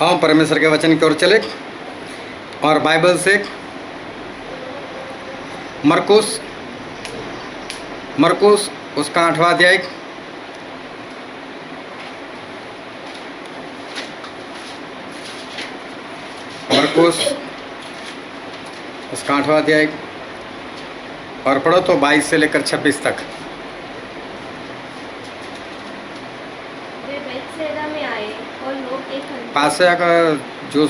हम परमेश्वर के वचन की ओर चले और बाइबल से मरकुस उसका 8वां अध्याय, मरकुस उसका 8वां अध्याय और पढ़ो तो 22 से लेकर 26 तक। वे बेतसैदा में आए और लोग एक अंधे पास से आकर जो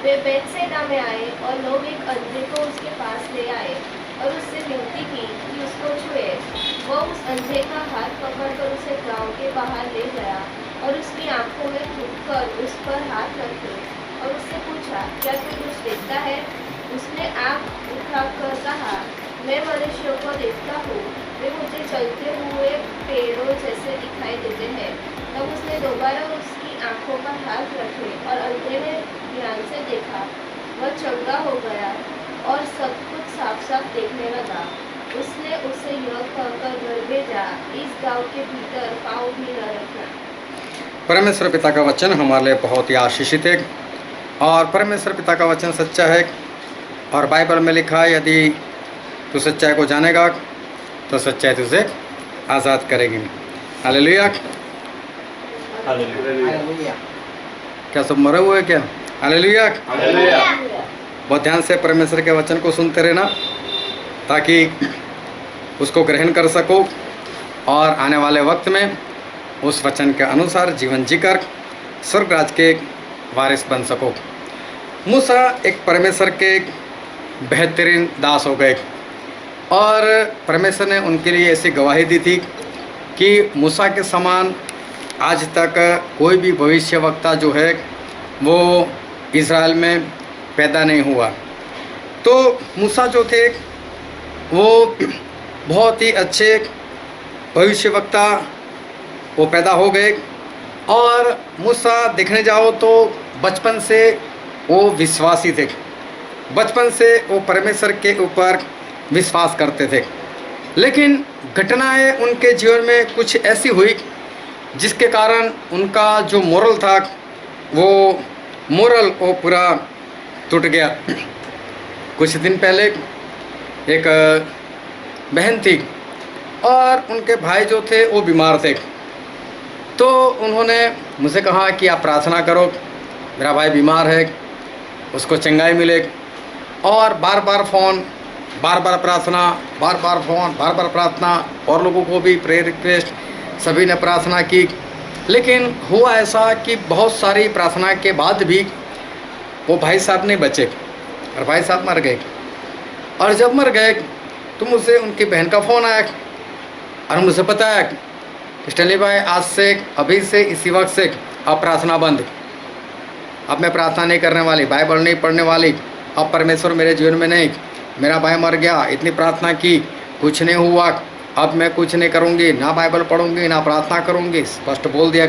वे बेतसैदा में आए और लोग एक अंधे को उसके पास ले आए और उससे विनती की कि उसको छुए। वो उस अंधे का हाथ पकड़कर उसे गांव के बाहर ले गया और उसकी आंखों में थूककर उस पर हाथ रखे और उससे पूछा, क्या तू कुछ देखता है? उसने आँख उठाकर कहा, मैं मनुष्यों को देखता हूँ, वे मुझे चलते हुए पेड़ों जैसे दिखाई देते हैं। तब उसने दोबारा उसकी आंखों पर हाथ रखे और अंधे ने ध्यान से देखा। वह चंगा हो गया और सब कुछ साफ साफ देखने लगा। उसने उसे यह कहकर घर भेजा, इस गांव के भीतर पाँव भी न रखना। परमेश्वर पिता का वचन हमारे लिए बहुत ही आशीषित है और परमेश्वर पिता का वचन सच्चा है और बाइबल में लिखा है, यदि तू सच्चाई को जानेगा तो सच्चाई तुझे आज़ाद करेगी। हालेलुया। हालेलुया। क्या सब मरे हुए क्या? हालेलुया। हालेलुया। बहुत ध्यान से परमेश्वर के वचन को सुनते रहना ताकि उसको ग्रहण कर सको और आने वाले वक्त में उस वचन के अनुसार जीवन जीकर स्वर्ग राज के वारिस बन सको। मूसा एक परमेश्वर के बेहतरीन दास हो गए और परमेश्वर ने उनके लिए ऐसी गवाही दी थी कि मूसा के समान आज तक कोई भी भविष्यवक्ता जो है वो इज़राइल में पैदा नहीं हुआ। तो मूसा जो थे वो बहुत ही अच्छे भविष्यवक्ता वो पैदा हो गए और मूसा देखने जाओ तो बचपन से वो विश्वासी थे, बचपन से वो परमेश्वर के ऊपर विश्वास करते थे। लेकिन घटनाएं उनके जीवन में कुछ ऐसी हुई जिसके कारण उनका जो मोरल था वो पूरा टूट गया। कुछ दिन पहले एक बहन थी और उनके भाई जो थे वो बीमार थे, तो उन्होंने मुझे कहा कि आप प्रार्थना करो, मेरा भाई बीमार है, उसको चंगाई मिले। और बार बार फ़ोन, बार बार प्रार्थना, बार बार फ़ोन, बार बार प्रार्थना, और लोगों को भी प्रेयर रिक्वेस्ट, सभी ने प्रार्थना की। लेकिन हुआ ऐसा कि बहुत सारी प्रार्थना के बाद भी वो भाई साहब नहीं बचे और भाई साहब मर गए। और जब मर गए तो मुझे उनकी बहन का फ़ोन आया और मुझे बताया कि स्टैनली भाई, आज से अभी से इसी वक्त से अब प्रार्थना बंद, अब मैं प्रार्थना नहीं करने वाली, बाइबल नहीं पढ़ने वाली, अब परमेश्वर मेरे जीवन में नहीं, मेरा भाई मर गया, इतनी प्रार्थना की, कुछ नहीं हुआ, अब मैं कुछ नहीं करूँगी, ना बाइबल पढ़ूँगी ना प्रार्थना करूँगी, स्पष्ट बोल दिया।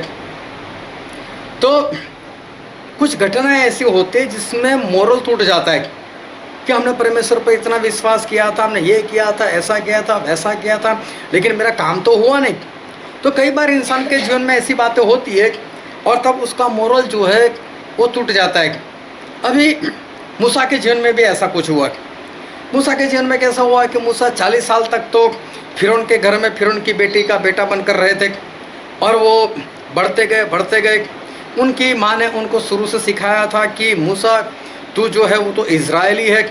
तो कुछ घटनाएं ऐसी होती जिसमें मोरल टूट जाता है कि हमने परमेश्वर पर इतना विश्वास किया था, हमने ये किया था, ऐसा किया था, वैसा किया था, लेकिन मेरा काम तो हुआ नहीं। तो कई बार इंसान के जीवन में ऐसी बातें होती है और तब उसका मोरल जो है वो टूट जाता है। अभी मूसा के जीवन में भी ऐसा कुछ हुआ। मूसा के जीवन में कैसा हुआ कि मूसा 40 साल तक तो फिरौन के घर में फिरौन की बेटी का बेटा बनकर रहे थे और वो बढ़ते गए। उनकी माँ ने उनको शुरू से सिखाया था कि मूसा, तू जो है वो तो इज़राइली है,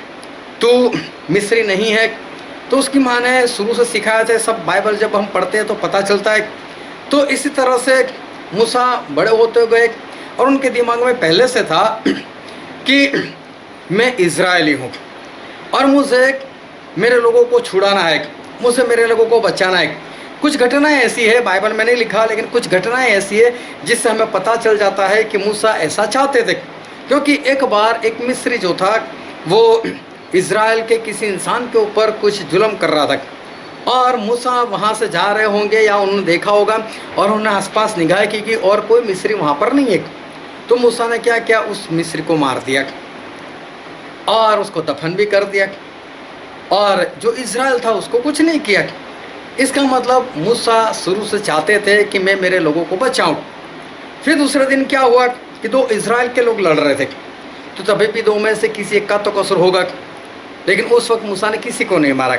तू मिस्री नहीं है। तो उसकी माँ ने शुरू से सिखाया था। सब बाइबल जब हम पढ़ते हैं तो पता चलता है। तो इसी तरह से मूसा बड़े होते गए और उनके दिमाग में पहले से था कि मैं इज़राइली हूँ और मुझे मेरे लोगों को छुड़ाना है, मुझे मेरे लोगों को बचाना है। कुछ घटनाएं ऐसी है, बाइबल में नहीं लिखा, लेकिन कुछ घटनाएं ऐसी है जिससे हमें पता चल जाता है कि मूसा ऐसा चाहते थे। क्योंकि एक बार एक मिस्री जो था वो इज़राइल के किसी इंसान के ऊपर कुछ जुल्म कर रहा था और मूसा वहाँ से जा रहे होंगे या उन्होंने देखा होगा और उन्होंने आसपास निगाह की कि और कोई मिस्री वहाँ पर नहीं है। तो मूसा ने क्या किया, उस मिस्री को मार दिया और उसको दफन भी कर दिया और जो इज़राइल था उसको कुछ नहीं किया। इसका मतलब मूसा शुरू से चाहते थे कि मैं मेरे लोगों को बचाऊं। फिर दूसरे दिन क्या हुआ, कि दो इज़राइल के लोग लड़ रहे थे, तो तभी भी दो में से किसी एक का तो कसूर होगा। लेकिन उस वक्त मूसा ने किसी को नहीं मारा।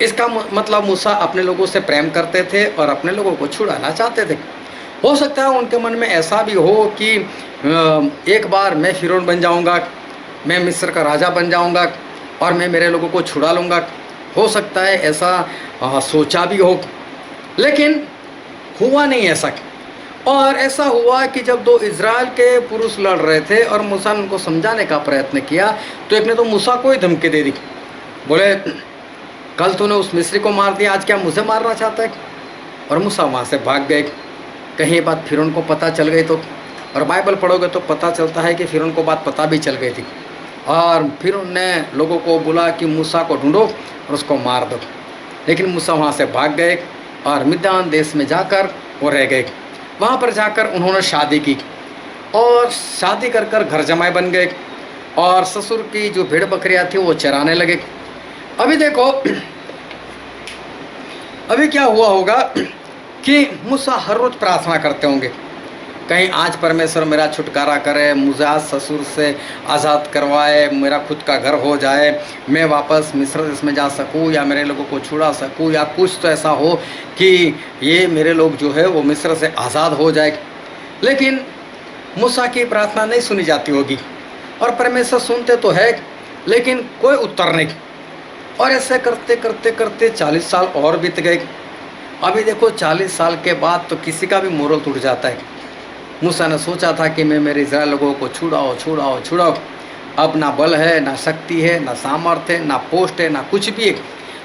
इसका मतलब मूसा अपने लोगों से प्रेम करते थे और अपने लोगों को छुड़ाना चाहते थे। हो सकता है उनके मन में ऐसा भी हो कि एक बार मैं फिरौन बन जाऊंगा, मैं मिस्र का राजा बन जाऊंगा और मैं मेरे लोगों को छुड़ा लूँगा। हो सकता है ऐसा सोचा भी हो, लेकिन हुआ नहीं ऐसा। और ऐसा हुआ कि जब दो इज़राइल के पुरुष लड़ रहे थे और मूसा ने उनको समझाने का प्रयत्न किया, तो एक ने तो मूसा को ही धमकी दे दी, बोले कल तूने उस मिस्री को मार दिया, आज क्या मुझे मारना चाहता है। और मूसा वहाँ से भाग गए। कहीं बात फिरौन को पता चल गई तो, और बाइबल पढ़ोगे तो पता चलता है कि फिरौन को बात पता भी चल गई थी, और फिरौन ने लोगों को बोला कि मूसा को ढूंढो और उसको मार दो। लेकिन मूसा वहाँ से भाग गए और मिद्यान देश में जाकर वो रह गए। वहाँ पर जाकर उन्होंने शादी की और शादी कर कर घर जमाए बन गए और ससुर की जो भेड़ बकरियाँ थी वो चराने लगे। अभी देखो, अभी क्या हुआ होगा कि मूसा हर रोज़ प्रार्थना करते होंगे, कहीं आज परमेश्वर मेरा छुटकारा करे, मुझे आज ससुर से आज़ाद करवाए, मेरा खुद का घर हो जाए, मैं वापस मिस्र देश में जा सकूं, या मेरे लोगों को छुड़ा सकूं, या कुछ तो ऐसा हो कि ये मेरे लोग जो है वो मिस्र से आज़ाद हो जाए। लेकिन मूसा की प्रार्थना नहीं सुनी जाती होगी, और परमेश्वर सुनते तो है लेकिन कोई उत्तर नहीं। और ऐसे करते करते करते 40 साल और बीत गए। अभी देखो 40 साल के बाद तो किसी का भी मोरल टूट जाता है। मूसा ने सोचा था कि मैं मेरे इज़राइल लोगों को छुड़ाओ छुड़ाओ छुड़ाओ। अब ना बल है, ना शक्ति है, ना सामर्थ्य है, ना पोस्ट है, ना कुछ भी है।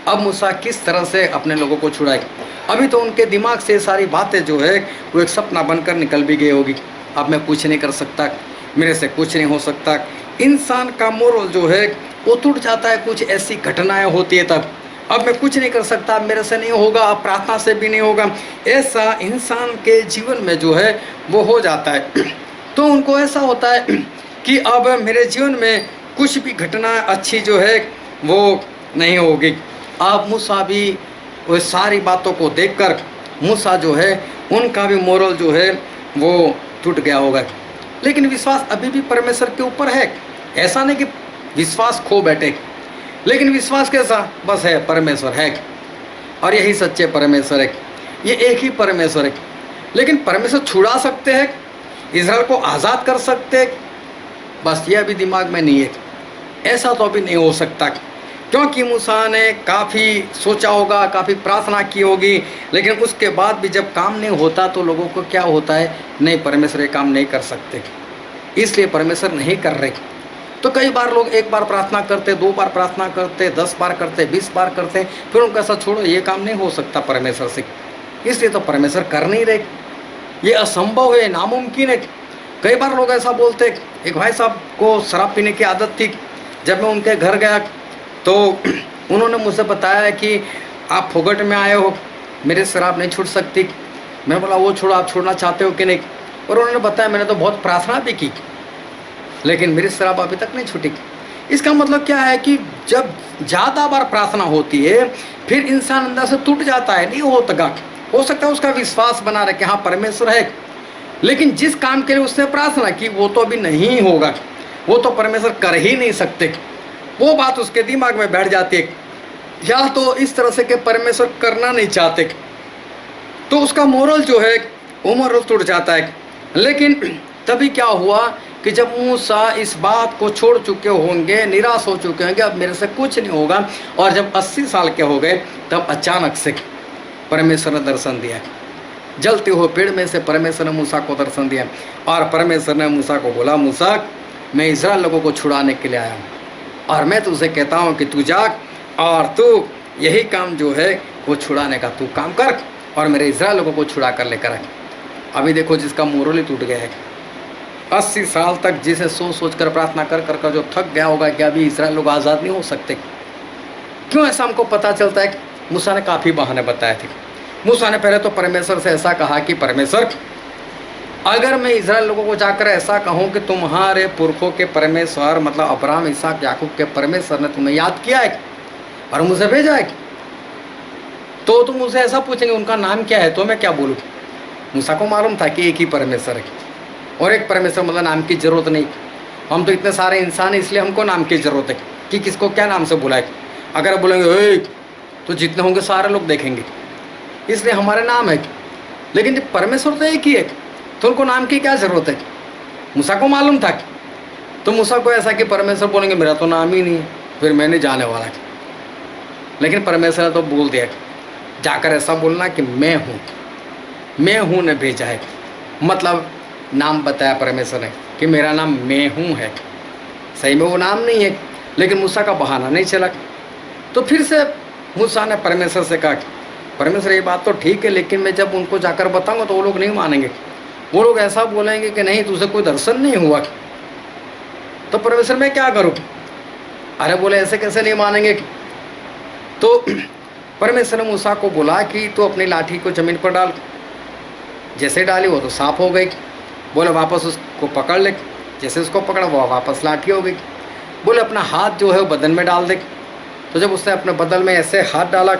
अब मूसा किस तरह से अपने लोगों को छुड़ाए। अभी तो उनके दिमाग से सारी बातें जो है वो एक सपना बनकर निकल भी गई होगी। अब मैं कुछ नहीं कर सकता, मेरे से कुछ नहीं हो सकता। इंसान का मोरल जो है वो टूट जाता है, कुछ ऐसी घटनाएं होती है तब। अब मैं कुछ नहीं कर सकता, अब मेरे से नहीं होगा, अब प्रार्थना से भी नहीं होगा, ऐसा इंसान के जीवन में जो है वो हो जाता है। तो उनको ऐसा होता है कि अब मेरे जीवन में कुछ भी घटना अच्छी जो है वो नहीं होगी। अब मूसा भी वो सारी बातों को देखकर मूसा जो है उनका भी मोरल जो है वो टूट गया होगा। लेकिन विश्वास अभी भी परमेश्वर के ऊपर है। ऐसा नहीं कि विश्वास खो बैठे, लेकिन विश्वास कैसा बस है, परमेश्वर है और यही सच्चे परमेश्वर है, ये एक ही परमेश्वर है। लेकिन परमेश्वर छुड़ा सकते हैं, इज़राइल को आज़ाद कर सकते हैं, बस ये अभी दिमाग में नहीं है। ऐसा तो अभी नहीं हो सकता, क्योंकि मूसा ने काफ़ी सोचा होगा, काफ़ी प्रार्थना की होगी, लेकिन उसके बाद भी जब काम नहीं होता तो लोगों को क्या होता है, नहीं परमेश्वर ये काम नहीं कर सकते, इसलिए परमेश्वर नहीं कर रहे। तो कई बार लोग एक बार प्रार्थना करते, 2 बार प्रार्थना करते, 10 बार करते, 20 बार करते, फिर उनका ऐसा छोड़ो ये काम नहीं हो सकता परमेश्वर से, इसलिए तो परमेश्वर कर नहीं रहे, ये असंभव है, नामुमकिन है। कई बार लोग ऐसा बोलते। एक भाई साहब को शराब पीने की आदत थी। जब मैं उनके घर गया तो उन्होंने मुझे बताया कि आप फोगट में आए हो, मेरे शराब नहीं छूट सकती। मैं बोला वो छोड़ो, आप छोड़ना चाहते हो कि नहीं। और उन्होंने बताया मैंने तो बहुत प्रार्थना भी की, लेकिन मेरी शराब अभी तक नहीं छूटी। इसका मतलब क्या है कि जब ज़्यादा बार प्रार्थना होती है फिर इंसान अंदर से टूट जाता है, नहीं होता। हो सकता है उसका विश्वास बना रहे कि हाँ परमेश्वर है, लेकिन जिस काम के लिए उसने प्रार्थना की वो तो अभी नहीं होगा, वो तो परमेश्वर कर ही नहीं सकते। वो बात उसके दिमाग में बैठ जाती है, या तो इस तरह से कि परमेश्वर करना नहीं चाहते, तो उसका मोरल जो है वो मोरल टूट जाता है। लेकिन तभी क्या हुआ कि जब मूसा इस बात को छोड़ चुके होंगे, निराश हो चुके होंगे, अब मेरे से कुछ नहीं होगा, और जब 80 साल के हो गए तब अचानक से परमेश्वर ने दर्शन दिया। जलते हुए पेड़ में से परमेश्वर ने मूसा को दर्शन दिया, और परमेश्वर ने मूसा को बोला, मूसा मैं इज़राइल लोगों को छुड़ाने के लिए आया हूँ, और मैं तुझसे कहता हूँ कि तू जा और तू यही काम जो है वो छुड़ाने का तू काम कर, और मेरे इज़राइल लोगों को छुड़ा कर लेकर आए। अभी देखो जिसका मोरल ही टूट गया है, 80 साल तक जिसे सोच कर प्रार्थना कर कर जो थक गया होगा कि अभी इज़राइल लोग आज़ाद नहीं हो सकते। क्यों ऐसा हमको पता चलता है? मूसा ने काफ़ी बहाने बताए थे। मूसा ने पहले तो परमेश्वर से ऐसा कहा कि परमेश्वर अगर मैं इज़राइल लोगों को जाकर ऐसा कहूँ कि तुम्हारे पुरखों के परमेश्वर मतलब अब्राहम, इसहाक, याकूब के परमेश्वर ने तुम्हें याद किया है और मुझे भेजा है, तो तुम मुझे ऐसा पूछेंगे उनका नाम क्या है, तो मैं क्या बोलूँ? मूसा को मालूम था कि एक ही परमेश्वर है, और एक परमेश्वर मतलब नाम की ज़रूरत नहीं। हम तो इतने सारे इंसान हैं, इसलिए हमको नाम की ज़रूरत है कि किसको क्या नाम से बुलाए। अगर बोलेंगे ए, तो जितने होंगे सारे लोग देखेंगे, इसलिए हमारे नाम है। लेकिन जब परमेश्वर तो एक ही है, तो उनको नाम की क्या ज़रूरत है। मूसा को मालूम था, तो मूसा को ऐसा कि परमेश्वर बोलेंगे मेरा तो नाम ही नहीं है, फिर मैं नहीं जाने वाला। लेकिन परमेश्वर ने तो बोल दिया, जाकर ऐसा बोलना कि मैं हूँ ने भेजा है। मतलब नाम बताया परमेश्वर ने कि मेरा नाम मैं हूँ है। सही में वो नाम नहीं है, लेकिन मूसा का बहाना नहीं चला। तो फिर से मूसा ने परमेश्वर से कहा, परमेश्वर ये बात तो ठीक है, लेकिन मैं जब उनको जाकर बताऊंगा तो वो लोग नहीं मानेंगे। वो लोग ऐसा बोलेंगे कि नहीं तुझे कोई दर्शन नहीं हुआ। तो परमेश्वर मैं क्या करूँ। अरे बोले ऐसे कैसे नहीं मानेंगे। तो परमेश्वर ने मूसा को बोला कि तू अपनी लाठी को ज़मीन पर डाल। जैसे डाली वो तो साफ हो गई। बोले वापस उसको पकड़ ले। जैसे उसको पकड़ा वो वापस लाठी हो गई। बोले अपना हाथ जो है वो बदन में डाल दे। तो जब उसने अपने बदन में ऐसे हाथ डाला,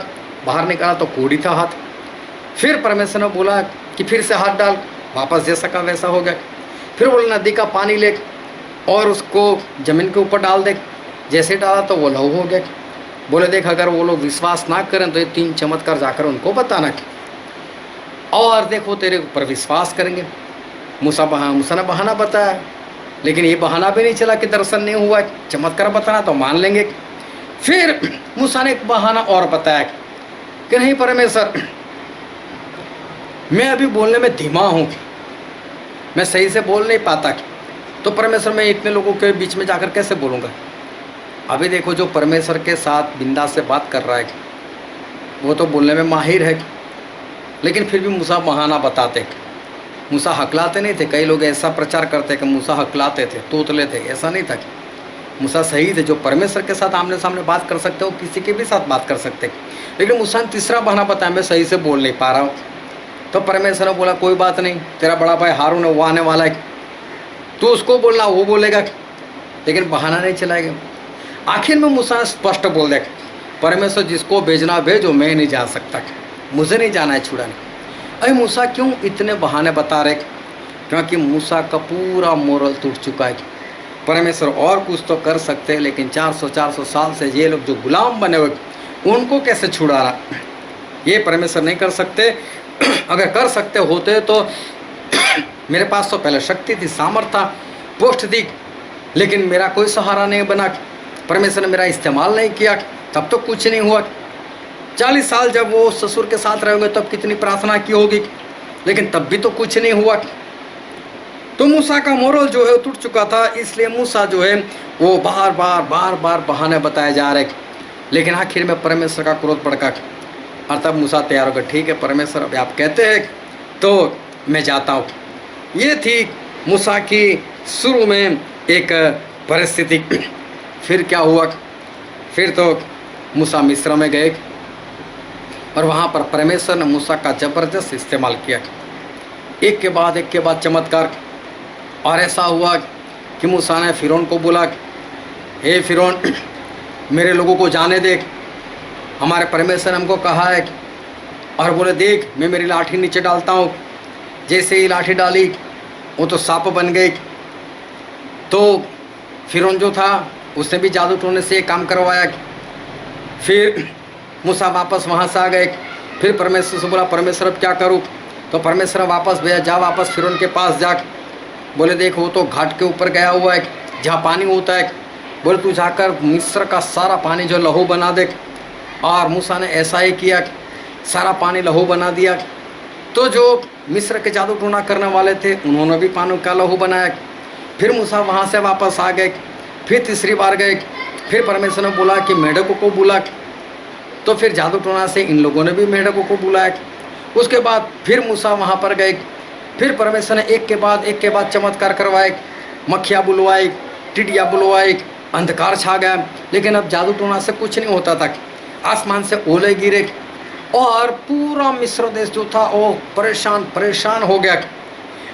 बाहर निकाला तो कोड़ी था हाथ। फिर परमेश्वर ने बोला कि फिर से हाथ डाल, वापस जैसा का वैसा हो गया। फिर बोले नदी का पानी ले और उसको ज़मीन के ऊपर डाल दे। जैसे डाला तो वो लहू हो गया। बोले देख अगर वो लोग विश्वास ना करें तो ये 3 चमत्कार जाकर उनको बताना, और देखो तेरे ऊपर विश्वास करेंगे। मूसा ने बहाना बताया, लेकिन ये बहाना भी नहीं चला कि दर्शन नहीं हुआ, चमत्कार बताना तो मान लेंगे। फिर मूसा ने एक बहाना और बताया कि नहीं परमेश्वर, मैं अभी बोलने में धीमा हूँ, मैं सही से बोल नहीं पाता। तो परमेश्वर मैं इतने लोगों के बीच में जाकर कैसे बोलूँगा। अभी देखो जो परमेश्वर के साथ बिंदास से बात कर रहा है वो तो बोलने में माहिर है, लेकिन फिर भी मूसा बहाना बताते। मूसा हकलाते नहीं थे। कई लोग ऐसा प्रचार करते कि मूसा हकलाते थे, तोतले थे। ऐसा नहीं था। मूसा सही थे। जो परमेश्वर के साथ आमने सामने बात कर सकते हो किसी के भी साथ बात कर सकते। लेकिन मूसा ने तीसरा बहाना बताया, मैं सही से बोल नहीं पा रहा हूँ। तो परमेश्वर ने बोला कोई बात नहीं, तेरा बड़ा भाई हारून है वो आने वाला है, तू उसको बोलना वो बोलेगा। लेकिन बहाना नहीं चलाएगा। आखिर में मूसा ने स्पष्ट बोल दिया, परमेश्वर जिसको भेजना भेजो, मैं नहीं जा सकता, मुझे नहीं जाना है छुड़ाने। अरे मूसा क्यों इतने बहाने बता रहे। क्योंकि मूसा का पूरा मोरल टूट चुका है। परमेश्वर और कुछ तो कर सकते हैं, लेकिन 400 साल से ये लोग जो गुलाम बने हुए उनको कैसे छुड़ाना, ये परमेश्वर नहीं कर सकते। अगर कर सकते होते तो मेरे पास तो पहले शक्ति थी, सामर्थ्य था, पोस्ट थी, लेकिन मेरा कोई सहारा नहीं बना। परमेश्वर ने मेरा इस्तेमाल नहीं किया, तब तो कुछ नहीं हुआ। 40 साल जब वो ससुर के साथ रहेंगे तब कितनी प्रार्थना की होगी, लेकिन तब भी तो कुछ नहीं हुआ। तो मूसा का मोरल जो है टूट चुका था, इसलिए मूसा जो है वो बार बार बहाने बताए जा रहे। लेकिन आखिर में परमेश्वर का क्रोध भड़का और तब मूसा तैयार हो गया, ठीक है परमेश्वर अभी आप कहते हैं तो मैं जाता हूँ। ये थी मूसा की शुरू में एक परिस्थिति। फिर क्या हुआ, फिर तो मूसा मिस्र में गए और वहाँ पर परमेश्वर ने मूसा का ज़बरदस्त इस्तेमाल किया, एक के बाद चमत्कार। और ऐसा हुआ कि मूसा ने फिरौन को बोला, हे फिरौन मेरे लोगों को जाने दे, हमारे परमेश्वर ने हमको कहा है। और बोले देख मैं मेरी लाठी नीचे डालता हूँ। जैसे ही लाठी डाली वो तो सांप बन गई। तो फिरौन जो था उसने भी जादू टोने से काम करवाया। फिर मूसा वापस वहाँ से आ गए। फिर परमेश्वर से बोला परमेश्वर अब क्या करूँ। तो परमेश्वर वापस भेजा, जा वापस फिरौन के पास जा। बोले देख वो तो घाट के ऊपर गया हुआ है जहाँ पानी होता है। बोले तू जाकर मिस्र का सारा पानी जो लहू बना दे। और मूसा ने ऐसा ही किया, सारा पानी लहू बना दिया। तो जो मिस्र के जादू टोना करने वाले थे उन्होंने भी पानी का लहू बनाया। फिर मूसा वहाँ से वापस आ गए। फिर तीसरी बार गए। फिर परमेश्वर ने बोला कि मेढकों को बुला। तो फिर जादू टोना से इन लोगों ने भी मेढकों को बुलाया। उसके बाद फिर मूसा वहाँ पर गए। फिर परमेश्वर ने एक के बाद चमत्कार करवाए, मक्खियाँ बुलवाई, टिड्डियाँ बुलवाई, अंधकार छा गया। लेकिन अब जादू टोना से कुछ नहीं होता था। आसमान से ओले गिरे और पूरा मिस्र देश जो था वो परेशान हो गया।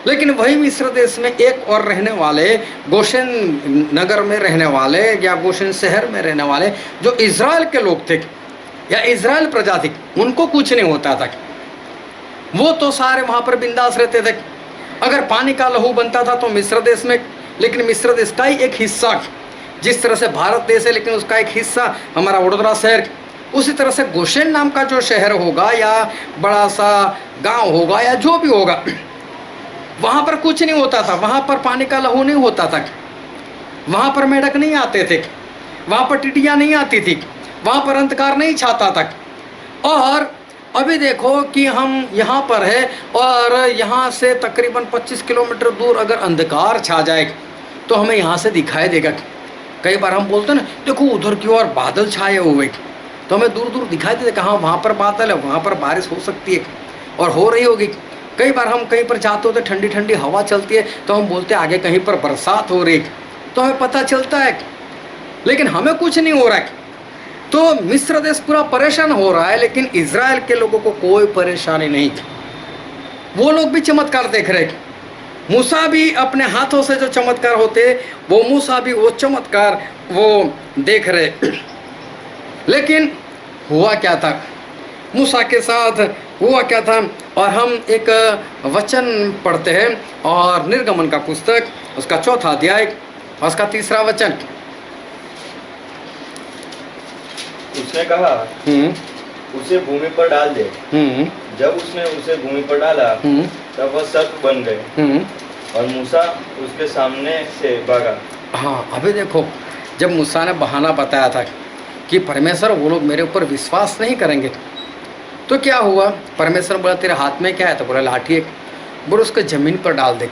लेकिन वही मिस्र देश में एक और रहने वाले, गोशेन नगर में रहने वाले या गोशेन शहर में रहने वाले जो इज़राइल के लोग थे या इज़राइल प्रजा थी, उनको कुछ नहीं होता था। वो तो सारे वहाँ पर बिंदास रहते थे। अगर पानी का लहू बनता था तो मिस्र देश में, लेकिन मिस्र देश का ही एक हिस्सा, जिस तरह से भारत देश है लेकिन उसका एक हिस्सा हमारा वडोदरा शहर, उसी तरह से गोशेन नाम का जो शहर होगा या बड़ा सा गांव होगा या जो भी होगा, वहाँ पर कुछ नहीं होता था, वहाँ पर पानी का लहू नहीं होता था, वहाँ पर मेढक नहीं आते थे, वहाँ पर टिड्डियाँ नहीं आती थी, वहाँ पर अंधकार नहीं छाता था। और अभी देखो कि हम यहाँ पर है और यहाँ से तकरीबन 25 किलोमीटर दूर अगर अंधकार छा जाए तो हमें यहाँ से दिखाई देगा। कई बार हम बोलते हैं ना, देखो उधर की ओर बादल छाए हुए, तो हमें दूर दूर दिखाई देता कि हाँ वहाँ पर बादल है, वहाँ पर बारिश हो सकती है और हो रही होगी। कई बार हम कहीं पर जाते होते, ठंडी ठंडी हवा चलती है तो हम बोलते हैं आगे कहीं पर बरसात हो रही, तो हमें पता चलता है, लेकिन हमें कुछ नहीं हो रहा है। तो मिस्र देश पूरा परेशान हो रहा है, लेकिन इज़राइल के लोगों को कोई परेशानी नहीं। वो लोग भी चमत्कार देख रहे। मूसा भी अपने हाथों से जो चमत्कार होते, वो मूसा भी वो चमत्कार वो देख रहे। लेकिन हुआ क्या था मूसा के साथ, हुआ क्या था? और हम एक वचन पढ़ते हैं और निर्गमन का पुस्तक उसका 4था अध्याय और उसका 3रा वचन। उसने कहा उसे भूमि पर डाल दे। जब उसने उसे भूमि पर डाला तब वह सर्प बन गए और मूसा उसके सामने से भागा। हाँ, अभी देखो, जब मूसा ने बहाना बताया था कि परमेश्वर वो लोग मेरे ऊपर विश्वास नहीं करेंगे, तो क्या हुआ? परमेश्वर बोला तेरे हाथ में क्या है? तो बोला लाठी है। बोला उसको ज़मीन पर डाल दे।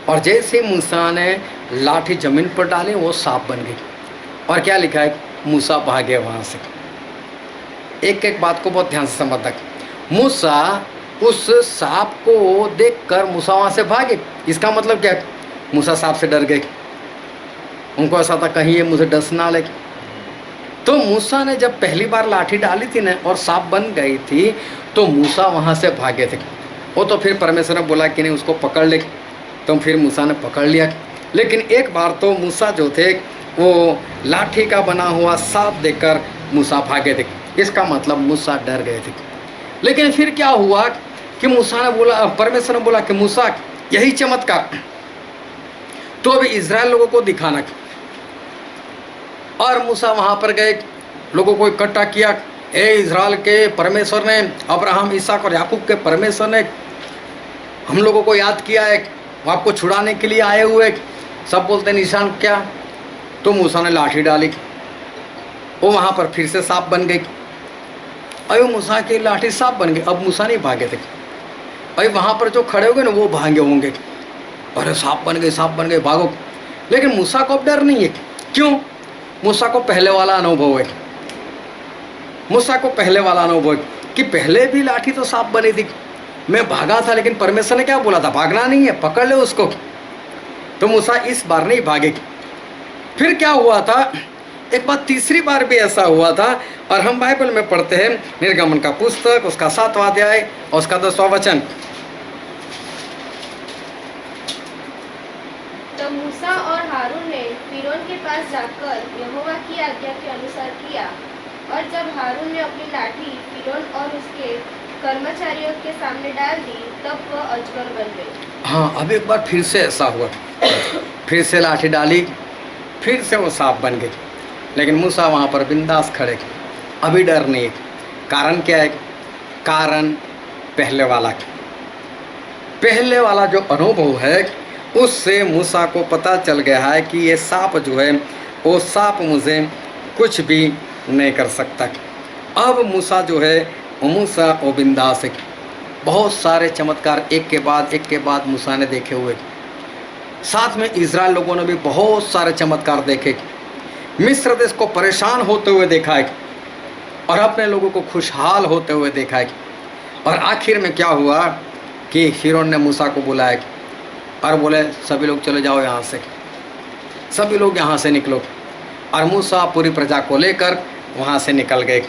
और जैसे मूसा ने लाठी ज़मीन पर डाली, वो सांप बन गई। और क्या लिखा है? मूसा भागे वहाँ से। एक एक बात को बहुत ध्यान से समझना। मूसा उस सांप को देखकर मूसा वहाँ से भागे। इसका मतलब क्या है? मूसा सांप से डर गए। उनको ऐसा था कहीं ये मुझे डस ना ले। तो मूसा ने जब पहली बार लाठी डाली थी ना और सांप बन गई थी, तो मूसा वहाँ से भागे थे। वो तो फिर परमेश्वर ने बोला कि नहीं उसको पकड़ ले, तो फिर मूसा ने पकड़ लिया। लेकिन एक बार तो मूसा जो थे वो लाठी का बना हुआ सांप देखकर मूसा भागे थे। इसका मतलब मूसा डर गए थे। लेकिन फिर क्या हुआ कि मूसा ने बोला, परमेश्वर ने बोला कि मूसा यही चमत्कार तो अभी इज़राइल लोगों को दिखाना। और मूसा वहाँ पर गए, लोगों को इकट्ठा किया। ए इज़राइल के परमेश्वर ने, अब्राहम, इसहाक और याकूब के परमेश्वर ने हम लोगों को याद किया है, वो आपको छुड़ाने के लिए आए हुए। सब बोलते निशान क्या? तो मूसा ने लाठी डाली, वो वहाँ पर फिर से सांप बन गई। अरे मूसा की लाठी सांप बन गई। अब मूसा नहीं भागे थे, अरे वहाँ पर जो खड़े हो गए ना वो भागे होंगे, अरे सांप बन गए, सांप बन गए, भागो। लेकिन मूसा को अब डर नहीं है। क्यों? मूसा को पहले वाला अनुभव है। मूसा को पहले वाला अनुभव है कि पहले भी लाठी तो सांप बनी थी, मैं भागा था, लेकिन परमेश्वर ने क्या बोला था? भागना नहीं है, पकड़ ले उसको। तो मूसा इस बार नहीं भागे। फिर क्या हुआ था? एक बार तीसरी बार भी ऐसा हुआ था, और हम बाइबल में पढ़ते हैं निर्गमन का पुस्तक उसका 7वां अध्याय और उसका 10वां वचन। तब मूसा और हारून ने फिरौन के पास जाकर यहोवा की आज्ञा के अनुसार किया। और जब हारून ने अपनी लाठी फिरौन और उसके कर्मचारियों के सामने डाल दी, तब वह अजगर बन गई। हाँ, अब एक बार फिर से ऐसा हुआ, फिर से लाठी डाली, फिर से वो सांप बन गई। लेकिन मूसा वहाँ पर बिंदास खड़े, अभी डर नहीं। कारण क्या है? कारण पहले वाला जो अनुभव है, उससे मूसा को पता चल गया है कि ये सांप जो है, वो सांप मुझे कुछ भी नहीं कर सकता। अब मूसा जो है, मूसा वो बिंदास है। बहुत सारे चमत्कार एक के बाद मूसा ने देखे हुए। साथ में इज़राइल लोगों ने भी बहुत सारे चमत्कार देखे। मिस्र देश को परेशान होते हुए देखा है और अपने लोगों को खुशहाल होते हुए देखा है। और आखिर में क्या हुआ कि फिरौन ने मूसा को बुलाया और बोले सभी लोग चले जाओ यहाँ से, सभी लोग यहाँ से निकलो। और मूसा पूरी प्रजा को लेकर वहाँ से निकल गए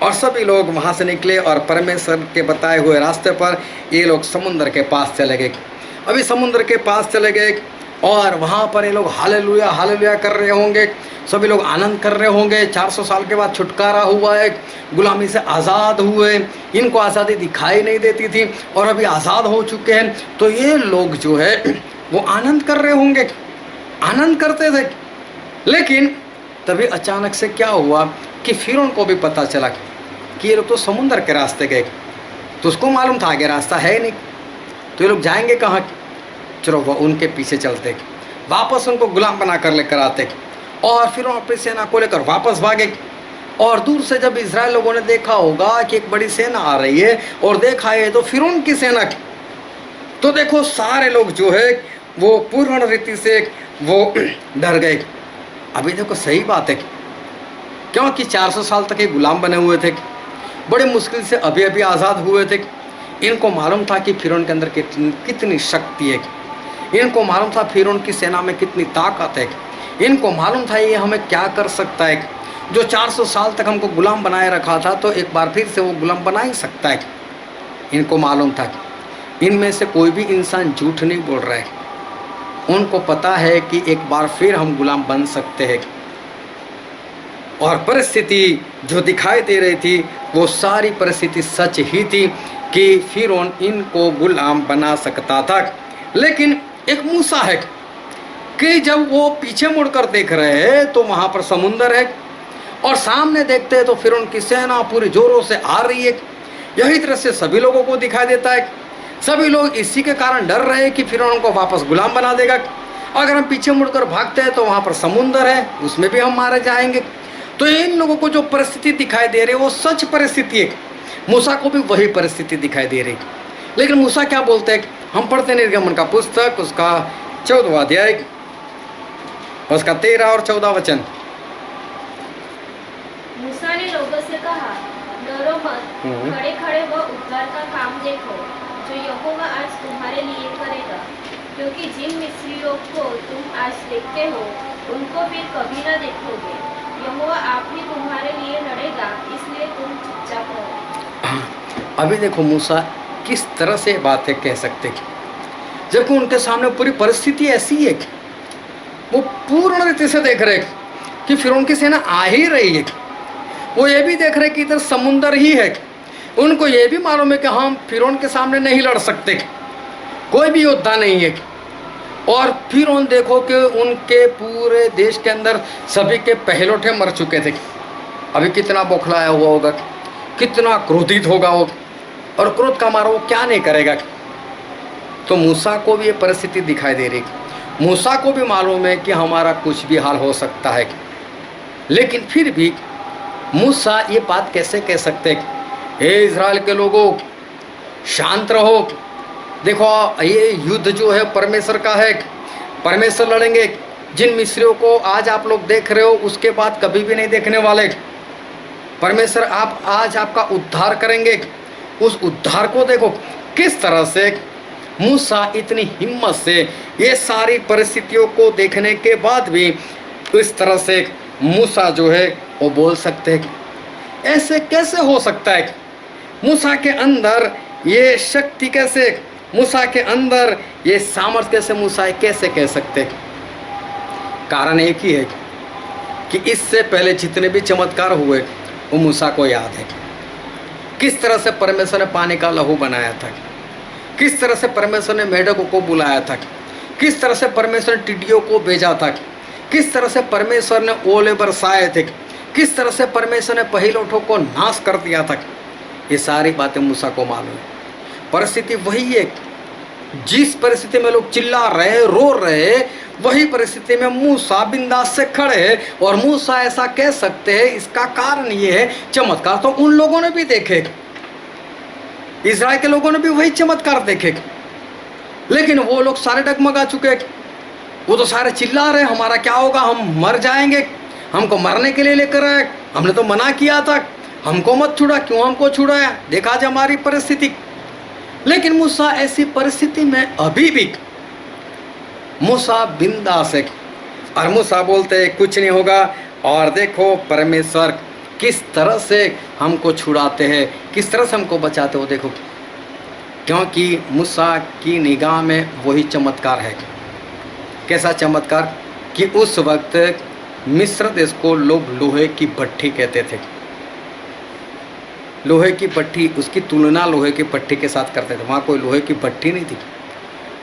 और सभी लोग वहाँ से निकले और परमेश्वर के बताए हुए रास्ते पर ये लोग समुद्र के पास चले गए। अभी समुद्र के पास चले गए और वहाँ पर ये लोग हालेलुया हालेलुया कर रहे होंगे। सभी लोग आनंद कर रहे होंगे, 400 साल के बाद छुटकारा हुआ है, गुलामी से आज़ाद हुए, इनको आज़ादी दिखाई नहीं देती थी और अभी आज़ाद हो चुके हैं। तो ये लोग जो है वो आनंद कर रहे होंगे, आनंद करते थे। लेकिन तभी अचानक से क्या हुआ कि फिरौन को भी पता चला कि ये लोग तो समुद्र के रास्ते गए, तो उसको मालूम था आगे रास्ता है नहीं, तो ये लोग जाएंगे कहाँ। चलो वह उनके पीछे चलते, वापस उनको गुलाम बना कर लेकर आते और फिर अपनी सेना को लेकर वापस भागे। और दूर से जब इजराइल लोगों ने देखा होगा कि एक बड़ी सेना आ रही है और देखा है तो फिरौन की सेना, तो देखो सारे लोग जो है वो पूर्ण रीति से वो डर गए। अभी देखो सही बात है, क्योंकि 400 साल तक ये गुलाम बने हुए थे, बड़े मुश्किल से अभी अभी आज़ाद हुए थे। इनको मालूम था कि फिरौन के अंदर कितनी शक्ति है, इनको मालूम था फिरौन की सेना में कितनी ताकत है, इनको मालूम था ये हमें क्या कर सकता है। जो 400 साल तक हमको गुलाम बनाए रखा था तो एक बार फिर से वो गुलाम बना ही सकता है। इनको मालूम था इनमें से कोई भी इंसान झूठ नहीं बोल रहा है, उनको पता है कि एक बार फिर हम गुलाम बन सकते हैं। और परिस्थिति जो दिखाई दे रही थी वो सारी परिस्थिति सच ही थी कि फिरौन इनको गुलाम बना सकता था। लेकिन एक मूसा है कि जब वो पीछे मुड़कर देख रहे हैं तो वहाँ पर समुंदर है और सामने देखते हैं तो फिरौन की सेना पूरी जोरों से आ रही है। यही तरह से सभी लोगों को दिखाई देता है, सभी लोग इसी के कारण डर रहे हैं कि फिरौन को वापस गुलाम बना देगा। अगर हम पीछे मुड़कर भागते हैं तो वहाँ पर समुंदर है, उसमें भी हम मारे जाएंगे। तो इन लोगों को जो परिस्थिति दिखाई दे रही है वो सच परिस्थिति है। मूसा को भी वही परिस्थिति दिखाई दे रही। लेकिन मूसा क्या बोलते हैं, हम पढ़ते निर्गमन का पुस्तक उसका 14वां अध्याय उसका 13 और 14 वचन। मूसा ने लोगों से कहा, डरो मत, खड़े खड़े वह उद्धार का काम देखो जो यहोवा आज तुम्हारे लिए करेगा, क्योंकि जिन मिस्रियों को तुम आज देखते हो उनको फिर कभी न देखोगे। यहोवा आप ही तुम्हारे लिए लड़ेगा, इसलिए तुम चुपचाप रहो। अभी देखो मूसा किस तरह से बातें कह सकते, जबकि उनके सामने पूरी परिस्थिति ऐसी है, वो पूर्ण रीति से देख रहे कि फिरौन की सेना आ ही रही है। वो ये भी देख रहे कि इधर समुंदर ही है, उनको ये भी मालूम है कि हम फिरौन के सामने नहीं लड़ सकते, कोई भी योद्धा नहीं है। और फिरौन देखो कि उनके पूरे देश के अंदर सभी के पहलौठे मर चुके थे। अभी कितना बौखलाया हुआ होगा, कितना क्रोधित होगा वो, और क्रोध का मारा वो क्या नहीं करेगा। तो मूसा को भी ये परिस्थिति दिखाई दे रही, मूसा को भी मालूम है कि हमारा कुछ भी हाल हो सकता है। लेकिन फिर भी मूसा ये बात कैसे कह सकते, हे इज़राइल के लोगों शांत रहो, देखो ये युद्ध जो है परमेश्वर का है, परमेश्वर लड़ेंगे। जिन मिस्रियों को आज आप लोग देख रहे हो उसके बाद कभी भी नहीं देखने वाले, परमेश्वर आप आज आपका उद्धार करेंगे। उस उद्धार को देखो किस तरह से मूसा इतनी हिम्मत से ये सारी परिस्थितियों को देखने के बाद भी इस तरह से मूसा जो है वो बोल सकते हैं। ऐसे कैसे हो सकता है, मूसा के अंदर ये शक्ति कैसे, मूसा के अंदर ये सामर्थ्य कैसे, मूसा कैसे कह सकते। कारण एक ही है कि इससे पहले जितने भी चमत्कार हुए वो मूसा को याद है। किस तरह से परमेश्वर ने पानी का लहू बनाया था, किस तरह से परमेश्वर ने मेढकों को बुलाया था, किस तरह से परमेश्वर ने टिड्डियों को भेजा था, किस तरह से परमेश्वर ने ओले बरसाए थे, किस तरह से परमेश्वर ने पहिलौठों को नाश कर दिया था। ये सारी बातें मूसा को मालूम है। परिस्थिति वही है, जिस परिस्थिति में लोग चिल्ला रहे रो रहे, वही परिस्थिति में मूसा बिंदास से खड़े हैं। और मूसा ऐसा कह सकते हैं, इसका कारण ये है चमत्कार तो उन लोगों ने भी देखे, इज़राइल के लोगों ने भी वही चमत्कार देखे, लेकिन वो लोग सारे डगमगा चुके, वो तो सारे चिल्ला रहे हमारा क्या होगा, हम मर जाएंगे, हमको मरने के लिए लेकर आए, हमने तो मना किया था, हमको मत छुड़ा, क्यों हमको छुड़ाया, देखा जाए हमारी परिस्थिति। लेकिन मूसा ऐसी परिस्थिति में अभी भी मूसा बिंदास है और मूसा बोलते हैं कुछ नहीं होगा। और देखो परमेश्वर किस तरह से हमको छुड़ाते हैं, किस तरह से हमको बचाते हो, देखो, क्योंकि मूसा की निगाह में वही चमत्कार है। कैसा चमत्कार कि उस वक्त मिस्र देश को लोग लोहे की भट्ठी कहते थे। लोहे की भट्ठी, उसकी तुलना लोहे की भट्ठी के साथ करते थे। वहाँ कोई लोहे की भट्ठी नहीं थी,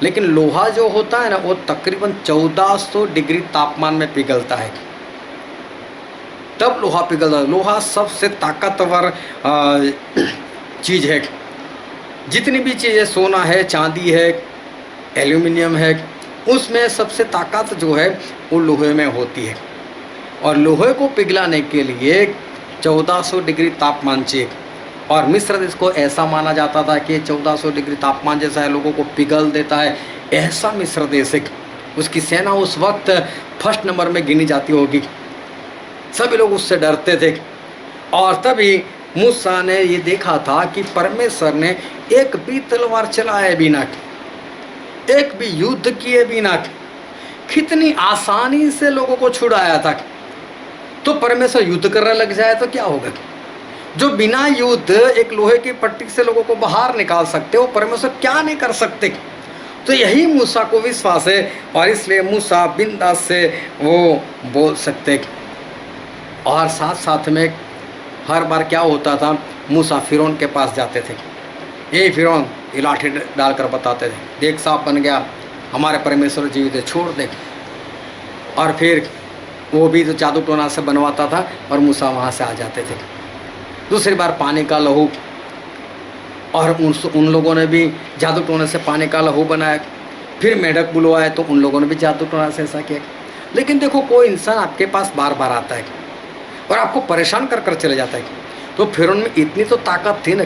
लेकिन लोहा जो होता है ना वो तकरीबन 1400 डिग्री तापमान में पिघलता है, तब लोहा पिघलता है। लोहा सबसे ताकतवर चीज़ है। जितनी भी चीज़ें, सोना है, चांदी है, एल्यूमिनियम है, उसमें सबसे ताकत जो है वो लोहे में होती है। और लोहे को पिघलाने के लिए 1400 डिग्री तापमान चाहिए। और मिस्र देश को ऐसा माना जाता था कि 1400 डिग्री तापमान जैसा है, लोगों को पिघल देता है, ऐसा मिस्र देश है। उसकी सेना उस वक्त फर्स्ट नंबर में गिनी जाती होगी। सभी लोग उससे डरते थे। और तभी मूसा ने ये देखा था कि परमेश्वर ने एक भी तलवार चलाए बिना, एक भी युद्ध किए बिना कितनी आसानी से लोगों को छुड़ाया था। तो परमेश्वर युद्ध करने लग जाए तो क्या होगा? जो बिना युद्ध एक लोहे की पट्टी से लोगों को बाहर निकाल सकते हो, परमेश्वर क्या नहीं कर सकते। तो यही मूसा को विश्वास है, और इसलिए मूसा बिंदास से वो बोल सकते। और साथ साथ में हर बार क्या होता था, मूसा फिरौन के पास जाते थे। ये फिरौन ये लाठी डालकर बताते थे, देख सांप बन गया, हमारे परमेश्वर जीवित है, छोड़ दे। और फिर वो भी तो जादू टोना से बनवाता था और मूसा वहाँ से आ जाते थे। दूसरी बार पानी का लहू, और उन लोगों ने भी जादू टोने से पानी का लहू बनाया। फिर मेढक बुलवाए तो उन लोगों ने भी जादू टोना से ऐसा किया। लेकिन देखो, कोई इंसान आपके पास बार बार आता है और आपको परेशान कर कर चले जाता है, तो फिर उनमें इतनी तो ताकत थी ना,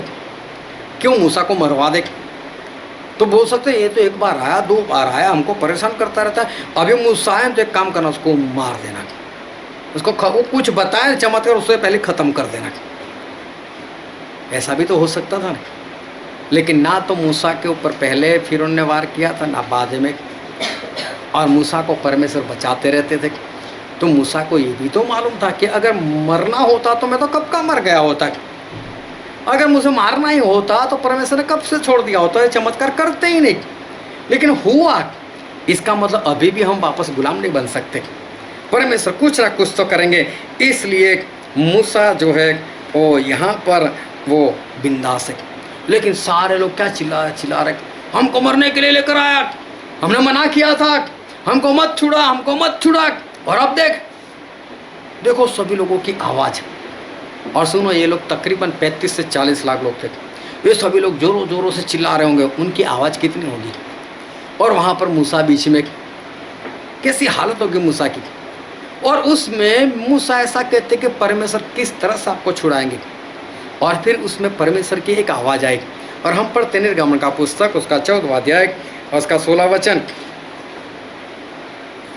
क्यों मूसा को मरवा दे? तो बोल सकते ये तो एक बार आया, 2 बार आया, हमको परेशान करता रहता है, अभी मूसा है तो एक काम करना, उसको मार देना, उसको वो कुछ बताए चमत्कार उससे पहले ख़त्म कर देना। ऐसा भी तो हो सकता था ना। लेकिन ना तो मूसा के ऊपर पहले फिर उन्होंने वार किया था, ना बाद में। और मूसा को परमेश्वर बचाते रहते थे। तो मूसा को ये भी तो मालूम था कि अगर मरना होता तो मैं तो कब का मर गया होता, अगर मुझे मारना ही होता तो परमेश्वर ने कब से छोड़ दिया होता, चमत्कार करते ही नहीं। लेकिन हुआ, इसका मतलब अभी भी हम वापस गुलाम नहीं बन सकते, परमेश्वर कुछ ना कुछ तो करेंगे। इसलिए मूसा जो है वो यहाँ पर वो बिंदास है। लेकिन सारे लोग क्या चिल्ला रहे, हमको मरने के लिए लेकर आया, हमने मना किया था, हमको मत छुड़ा, हमको मत छुड़ा। और अब देखो सभी लोगों की आवाज़। और सुनो, ये लोग तकरीबन 35 से 40 लाख लोग थे। ये सभी लोग जोरों जोरों से चिल्ला रहे होंगे, उनकी आवाज़ कितनी होगी। और वहाँ पर मूसा बीच में, कैसी हालत होगी मूसा की। और उसमें मूसा ऐसा कहते कि परमेश्वर किस तरह से आपको छुड़ाएंगे। और फिर उसमें परमेश्वर की एक आवाज़ आएगी। और हम पढ़ते निर्गमन का पुस्तक, उसका 14वां अध्याय और उसका 16वां वचन।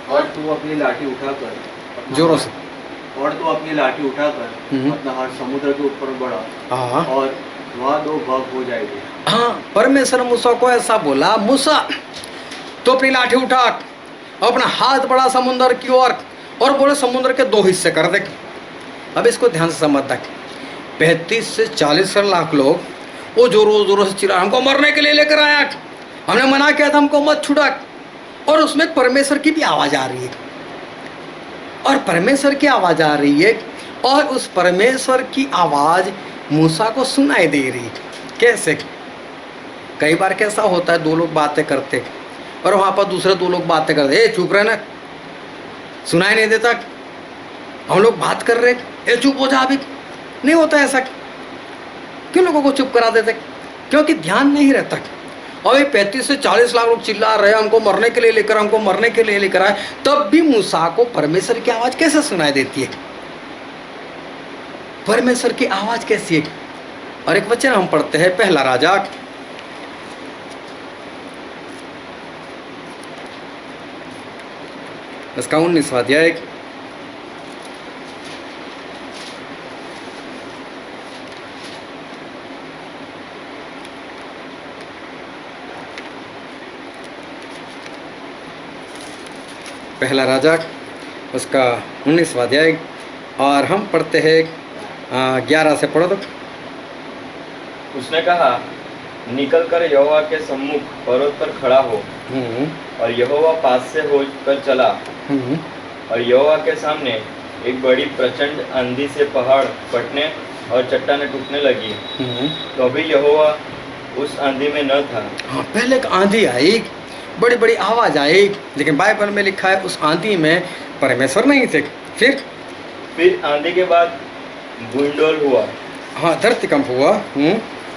और तू अपनी लाठी उठाकर, जोरों से, और तू अपनी लाठी उठाकर अपना हाथ समुद्र के ऊपर बढ़ा, हाँ, और वहाँ 2 भाग हो जाएगी। हाँ, परमेश्वर मूसा को ऐसा बोला, मूसा तो अपनी लाठी उठा, अपना हाथ बढ़ा समुद्र की ओर, और बोले समुद्र के 2 हिस्से कर दे। अब इसको ध्यान से समझता, 35 से 40 लाख लोग वो जोरों जोरों से चिल्ला, हमको मरने के लिए लेकर आया, हमने मना किया था, हमको मत छुड़ा। और उसमें परमेश्वर की भी आवाज़ आ रही है, और परमेश्वर की आवाज़ आ रही है, और उस परमेश्वर की आवाज़ मूसा को सुनाई दे रही है। कैसे? कई बार कैसा होता है, 2 लोग बातें करते और वहाँ पर दूसरे 2 लोग बातें करते, ए चुप रहे ना, सुनाई नहीं देता, हम लोग बात कर रहे, ए चुप हो जा। अभी नहीं होता ऐसा, क्यों लोगों को चुप करा देते? क्योंकि ध्यान नहीं रहता। और ये 35 से 40 लाख लोग चिल्ला रहे, हमको मरने के लिए लेकर, हमको मरने के लिए लेकर आए, तब भी मूसा को परमेश्वर की आवाज़ कैसे सुनाई देती है? परमेश्वर की आवाज़ कैसी है? और एक वचन हम पढ़ते हैं, पहला राजा इसका 19वां अध्याय पहला राजा उसका 19वां अध्याय, और हम पढ़ते हैं 11 से पढ़ो तो। उसने कहा, निकल कर यहोवा के सम्मुख पर्वत पर खड़ा हो। और यहोवा पास से होकर चला और यहोवा के सामने एक बड़ी प्रचंड आंधी से पहाड़ फटने और चट्टानें टूटने लगी। तो अभी यहोवा उस आंधी में न था। हाँ, पहले एक आंधी आई, बड़ी बड़ी आवाज़ आई, लेकिन बाइबल में लिखा है उस आंधी में परमेश्वर नहीं थे। फिर आंधी के बाद बुंडोल हुआ। हाँ, धरतीकंप हुआ।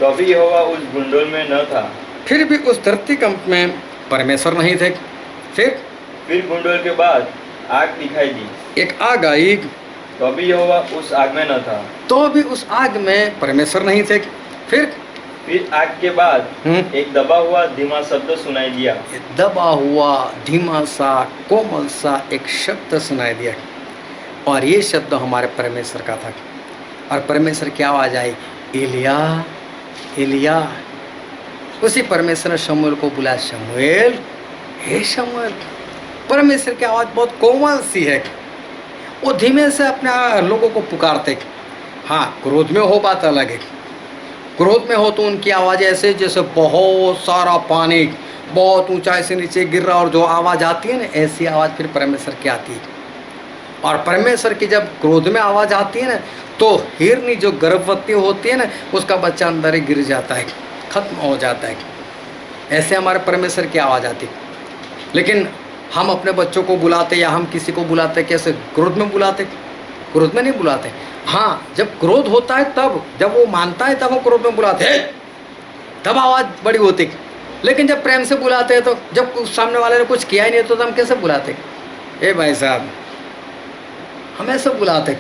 तो अभी यहोवा उस बुंडोल में न था। फिर भी उस धरतीकंप में परमेश्वर नहीं थे। फिर बुंडोल के बाद आग दिखाई दी। एक आग आई। तो अभी यहोवा उस आग में न था। तो भी उस आग में परमेश्वर नहीं थे। फिर आग के बाद एक दबा हुआ धीमा शब्द सुनाई दिया। दबा हुआ धीमा सा कोमल सा एक शब्द सुनाई दिया, और ये शब्द हमारे परमेश्वर का था। और परमेश्वर की आवाज़ आई, एलिया एलिया। उसी परमेश्वर ने शमूएल को बुलाया, शमूएल, हे शमूएल। परमेश्वर की आवाज़ बहुत कोमल सी है, वो धीमे से अपने लोगों को पुकारते। हाँ, क्रोध में हो बात अलग है। क्रोध में हो तो उनकी आवाज़ ऐसे जैसे बहुत सारा पानी बहुत ऊंचाई से नीचे गिर रहा, और जो आवाज़ आती है ना, ऐसी आवाज़ फिर परमेश्वर की आती है। और परमेश्वर की जब क्रोध में आवाज़ आती है ना, तो हिरनी जो गर्भवती होती है ना, उसका बच्चा अंदर ही गिर जाता है, खत्म हो जाता है। ऐसे हमारे परमेश्वर की आवाज़ आती। लेकिन हम अपने बच्चों को बुलाते या हम किसी को बुलाते कैसे? क्रोध में बुलाते, क्रोध में नहीं बुलाते। हाँ, जब क्रोध होता है तब, जब वो मानता है तब हम क्रोध में बुलाते हैं, तब आवाज़ बड़ी होती। लेकिन जब प्रेम से बुलाते हैं, तो जब सामने वाले ने कुछ किया ही नहीं तो हम कैसे बुलाते? ए भाई साहब, हम ऐसे बुलाते।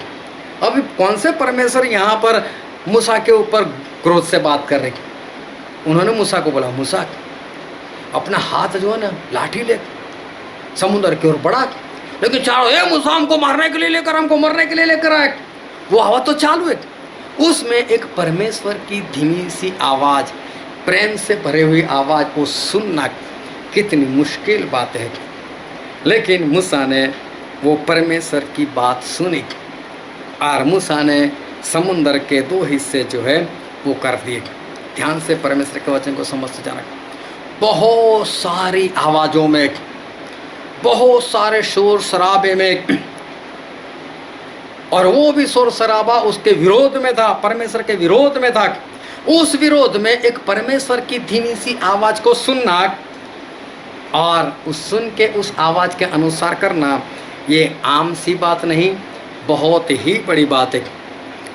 अभी कौन से परमेश्वर यहाँ पर मूसा के ऊपर क्रोध से बात कर रहे? उन्होंने मूसा को बोला, मूसा अपना हाथ जो है ना, लाठी ले समुद्र की ओर बढ़ा, लेकिन चारों, ए मूसा हमको मारने के लिए लेकर, हमको मरने के लिए लेकर आए। वो हवा तो चालू है, उसमें एक परमेश्वर की धीमी सी आवाज़, प्रेम से भरे हुई आवाज़ को सुनना कितनी मुश्किल बात है। लेकिन मूसा ने वो परमेश्वर की बात सुनी, और मूसा ने समुंदर के 2 हिस्से जो है वो कर दिए। ध्यान से परमेश्वर के वचन को समझते जाना। बहुत सारी आवाज़ों में, बहुत सारे शोर शराबे में, और वो भी शोर शराबा उसके विरोध में था, परमेश्वर के विरोध में था। उस विरोध में एक परमेश्वर की धीमी सी आवाज़ को सुनना, और उस सुन के उस आवाज़ के अनुसार करना, ये आम सी बात नहीं, बहुत ही बड़ी बात है।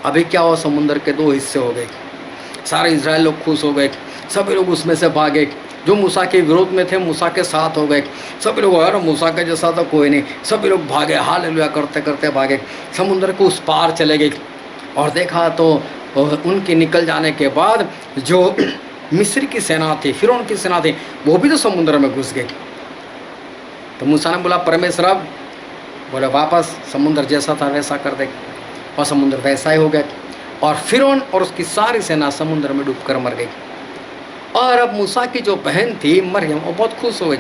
अभी क्या हुआ, समुद्र के 2 हिस्से हो गए, सारे इजराइल लोग खुश हो गए, सभी लोग उसमें से भागे। जो मूसा के विरोध में थे मूसा के साथ हो गए, सभी लोग, यार मूसा के जैसा तो कोई नहीं, सभी लोग भागे, हालेलुया करते करते भागे, समुद्र के उस पार चले गए। और देखा तो उनके निकल जाने के बाद जो मिस्र की सेना थी, फिरौन की सेना थी, वो भी तो समुद्र में घुस गई। तो मूसा ने बोला, परमेश्वर, अब बोले वापस समुद्र जैसा था वैसा कर दे, और समुद्र वैसा ही हो गया। और फिरौन और उसकी सारी सेना समुद्र में डूबकर मर गई। और अब मूसा की जो बहन थी मरियम, वो बहुत खुश हो गई।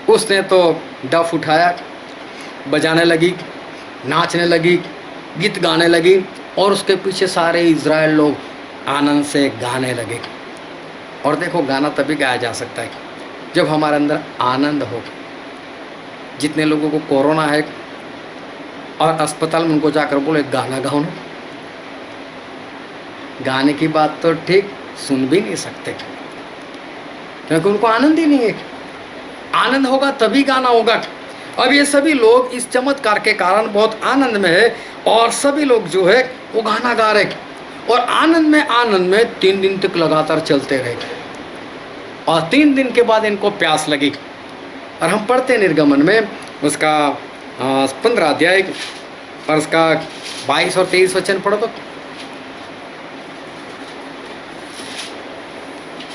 उसने तो डफ उठाया, बजाने लगी, नाचने लगी, गीत गाने लगी, और उसके पीछे सारे इजराइल लोग आनंद से गाने लगे। और देखो, गाना तभी गाया जा सकता है जब हमारे अंदर आनंद हो। जितने लोगों को कोरोना है और अस्पताल में, उनको जाकर बोले गाना गाओ ना, गाने की बात तो ठीक सुन भी नहीं सकते, क्योंकि उनको आनंद ही नहीं है। आनंद होगा तभी गाना होगा। अब ये सभी लोग इस चमत्कार के कारण बहुत आनंद में है, और सभी लोग जो है वो गाना गा रहे, और आनंद में 3 दिन तक लगातार चलते रहे। और 3 दिन के बाद इनको प्यास लगी। और हम पढ़ते निर्गमन में उसका 15 अध्याय और उसका 22 और 23 वचन पढ़ो तो।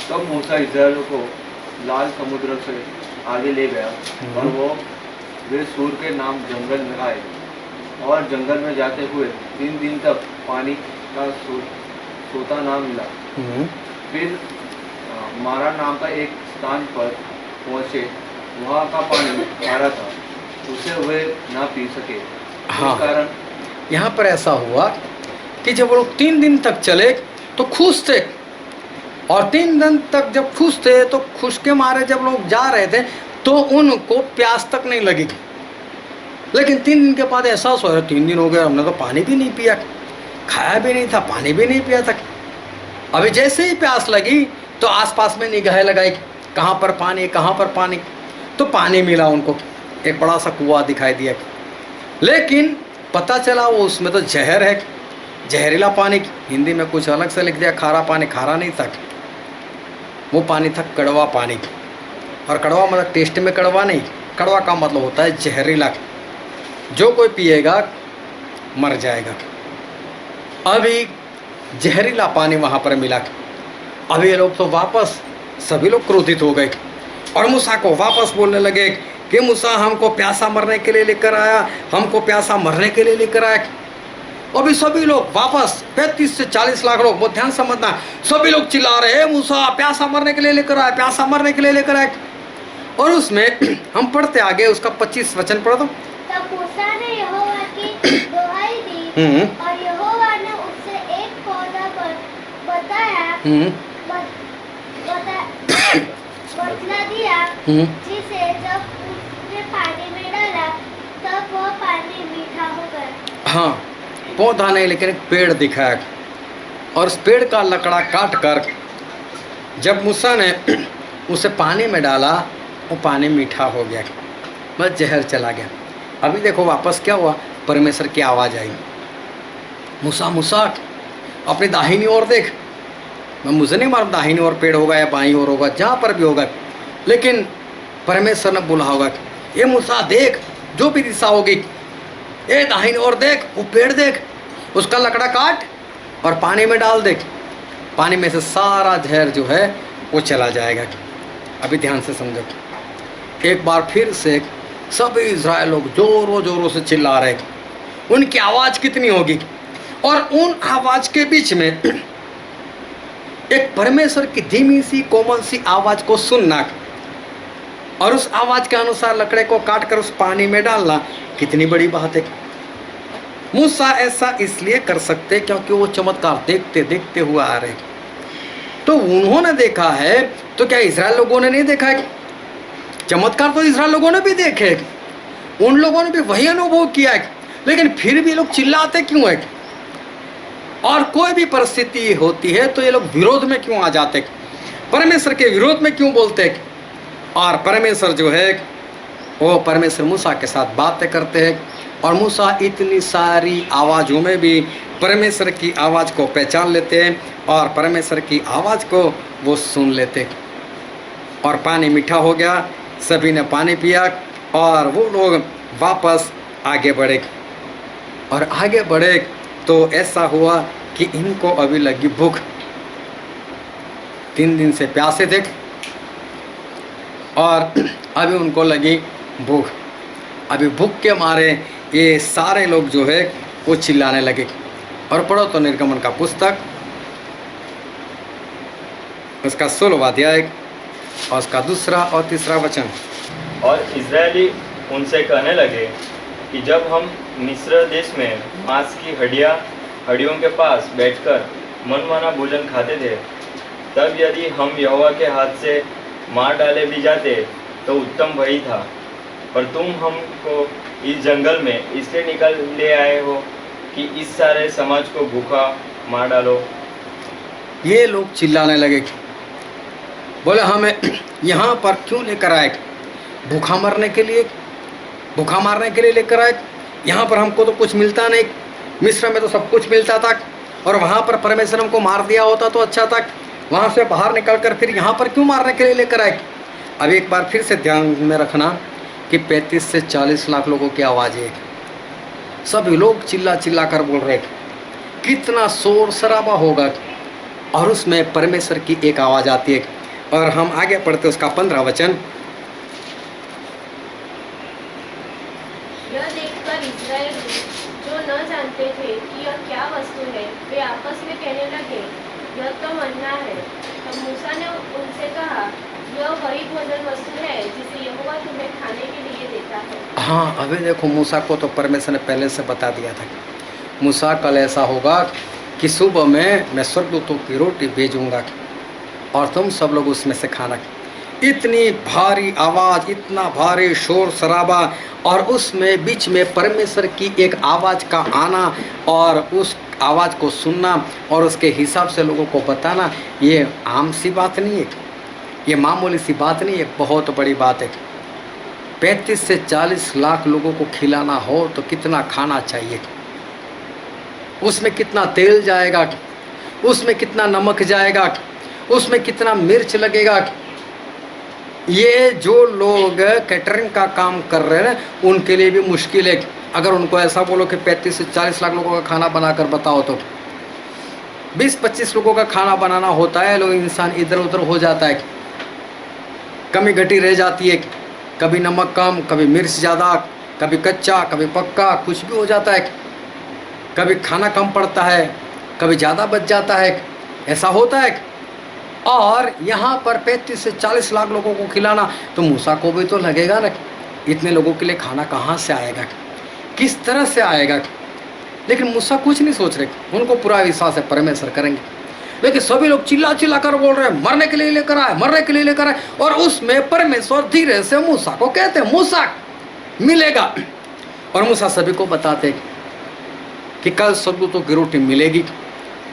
तब मूसा इस्राएलियों को लाल समुद्र से आगे ले गया, और वे सूर के नाम जंगल में आए, और जंगल में जाते हुए 3 दिन तक पानी का सोता ना मिला। फिर मारा नाम का एक स्थान पर पहुँचे, वहाँ का पानी खारा था, उसे वे ना पी सके। हाँ, इस कारण यहाँ पर ऐसा हुआ कि जब वो लोग 3 दिन तक चले तो खुश थे, और 3 दिन तक जब खुश थे तो खुश के मारे जब लोग जा रहे थे तो उनको प्यास तक नहीं लगी। लेकिन 3 दिन के बाद एहसास हो रहा है 3 दिन हो गए, हमने तो पानी भी नहीं पिया, खाया भी नहीं था, पानी भी नहीं पिया था। अभी जैसे ही प्यास लगी तो आसपास में निगाहें लगाई, कहाँ पर पानी, कहाँ पर पानी। तो पानी मिला उनको, एक बड़ा सा कुआं दिखाई दिया, लेकिन पता चला वो उसमें तो जहर है, जहरीला पानी। हिंदी में कुछ अलग से लिख दिया, खारा पानी। खारा नहीं था, वो पानी था कड़वा पानी। और कड़वा मतलब टेस्ट में कड़वा नहीं, कड़वा का मतलब होता है जहरीला, जो कोई पिएगा मर जाएगा। अभी जहरीला पानी वहाँ पर मिला। अभी ये लोग तो वापस सभी लोग क्रोधित हो गए और मूसा को वापस बोलने लगे कि मूसा हमको प्यासा मरने के लिए लेकर आया, हमको प्यासा मरने के लिए लेकर आया। अभी सभी लोग वापस 35 से 40 लाख लोग, बहुत ध्यान समझना, सभी लोग चिल्ला रहे हैं मूसा प्यासा मरने के लिए लेकर आया, प्यासा मरने के लिए लेकर आया। और उसमें हम पढ़ते आगे, उसका 25 वचन पढ़ो तो। तब मूसा ने यहोवा की दुहाई दी और यहोवा ने उससे एक पौधा बतला दिया जिसे जब उसने पानी में डाला तब वह पानी मीठा हो गया। हाँ, पौधा नहीं लेकिन एक पेड़ दिखाया, और उस पेड़ का लकड़ा काट कर जब मूसा ने उसे पानी में डाला, वो पानी मीठा हो गया, बस जहर चला गया। अभी देखो वापस क्या हुआ, परमेश्वर की आवाज़ आई, मूसा मूसा अपनी दाहिनी ओर देख। मैं मुझे नहीं मालूम दाहिनी ओर पेड़ होगा या बाईं ओर होगा, जहाँ पर भी होगा, लेकिन परमेश्वर ने बोला होगा ये मूसा देख, जो भी दिशा होगी, ये दाहिनी ओर देख, वो पेड़ देख, उसका लकड़ा काट और पानी में डाल दे, पानी में से सारा जहर जो है वो चला जाएगा। अभी ध्यान से समझो, एक बार फिर से सभी इज़राइल लोग जोरों जोरों से चिल्ला रहे, उनकी आवाज़ कितनी होगी, और उन आवाज़ के बीच में एक परमेश्वर की धीमी सी कोमल सी आवाज़ को सुनना और उस आवाज़ के अनुसार लकड़े को काट कर उस पानी में डालना, कितनी बड़ी बात है। मूसा ऐसा इसलिए कर सकते क्योंकि वो चमत्कार देखते देखते हुआ आ रहे, तो उन्होंने देखा है, तो क्या इज़राइल लोगों ने नहीं देखा है? चमत्कार तो इज़राइल लोगों ने भी देखे, उन लोगों ने भी वही अनुभव किया है, लेकिन फिर भी लोग चिल्लाते क्यों है? और कोई भी परिस्थिति होती है तो ये लोग विरोध में क्यों आ जाते, परमेश्वर के विरोध में क्यों बोलते? और परमेश्वर जो है वो परमेश्वर मूसा के साथ बातें करते हैं, और मूसा इतनी सारी आवाज़ों में भी परमेश्वर की आवाज़ को पहचान लेते हैं और परमेश्वर की आवाज़ को वो सुन लेते। और पानी मीठा हो गया, सभी ने पानी पिया और वो लोग वापस आगे बढ़े। और आगे बढ़े तो ऐसा हुआ कि इनको अभी लगी भूख, 3 दिन से प्यासे थे और अभी उनको लगी भूख। अभी भूख के मारे ये सारे लोग जो है वो चिल्लाने लगे। और पढ़ो तो निर्गमन का पुस्तक, उसका 16वां अध्याय और उसका 2 और 3 वचन। और इजरायली उनसे कहने लगे कि जब हम मिस्र देश में मांस की हड्डियों के पास बैठकर मनमाना भोजन खाते थे, तब यदि हम यहोवा के हाथ से मार डाले भी जाते तो उत्तम वही था, पर तुम हमको इस जंगल में इसलिए निकल ले आए हो कि इस सारे समाज को भूखा मार डालो। ये लोग चिल्लाने लगे, बोले हमें यहाँ पर क्यों लेकर आए? भूखा मरने के लिए, भूखा मारने के लिए लेकर आए? यहाँ पर हमको तो कुछ मिलता नहीं, मिस्र में तो सब कुछ मिलता था, और वहाँ पर परमेश्वर हमको मार दिया होता तो अच्छा था। वहाँ से बाहर निकल कर फिर यहाँ पर क्यों मारने के लिए लेकर आए? अब एक बार फिर से ध्यान में रखना कि 35 से 40 लाख लोगों की आवाज़ है, सभी लोग चिल्ला चिल्ला कर बोल रहे, कितना शोर शराबा होगा। और उसमें परमेश्वर की एक आवाज़ आती है। और हम आगे पढ़ते उसका 15 वचन। यह देखकर इस्राएल जो न जानते थे कि यह क्या वस्तु है, वे आपस में कहने लगे, यह तो मन्ना है। तब मूसा ने उनसे कहा, यह वही भोजन वस्तु है जिसे यहोवा तुम्हें खाने के लिए देता है। हाँ, अभी देखो मूसा को तो परमेश्वर ने पहले से बता दिया था, मूसा कल ऐसा होगा कि सुबह में मैं स्वर्गदूतों की रोटी भेजूंगा और तुम सब लोग उसमें से खाना। इतनी भारी आवाज़, इतना भारी शोर शराबा, और उसमें बीच में परमेश्वर की एक आवाज़ का आना और उस आवाज़ को सुनना और उसके हिसाब से लोगों को बताना, ये आम सी बात नहीं है, ये मामूली सी बात नहीं है, बहुत बड़ी बात है। 35 से 40 लाख लोगों को खिलाना हो तो कितना खाना चाहिए, उसमें कितना तेल जाएगा, उसमें कितना नमक जाएगा, उसमें कितना मिर्च लगेगा। ये जो लोग कैटरिंग का काम कर रहे हैं उनके लिए भी मुश्किल है। अगर उनको ऐसा बोलो कि 35 से 40 लाख लोगों का खाना बनाकर बताओ तो 20-25 लोगों का खाना बनाना होता है, लोग इंसान इधर उधर हो जाता है, कमी घटी रह जाती है, कभी नमक कम, कभी मिर्च ज़्यादा, कभी कच्चा, कभी पक्का, कुछ भी हो जाता है, कभी खाना कम पड़ता है, कभी ज़्यादा बच जाता है, ऐसा होता है। और यहाँ पर 35 से 40 लाख लोगों को खिलाना, तो मूसा को भी तो लगेगा ना, इतने लोगों के लिए खाना कहाँ से आएगा, किस तरह से आएगा। लेकिन मूसा कुछ नहीं सोच रहे, उनको पूरा विश्वास है परमेश्वर करेंगे। लेकिन सभी लोग चिल्ला चिल्ला कर बोल रहे हैं मरने के लिए लेकर आए, मरने के लिए लेकर आए। और उसमें परमेश्वर धीरे से मूसा को कहते हैं मूसा मिलेगा, और मूसा सभी को बताते कि कल स्वर्गदूतों की रोटी मिलेगी,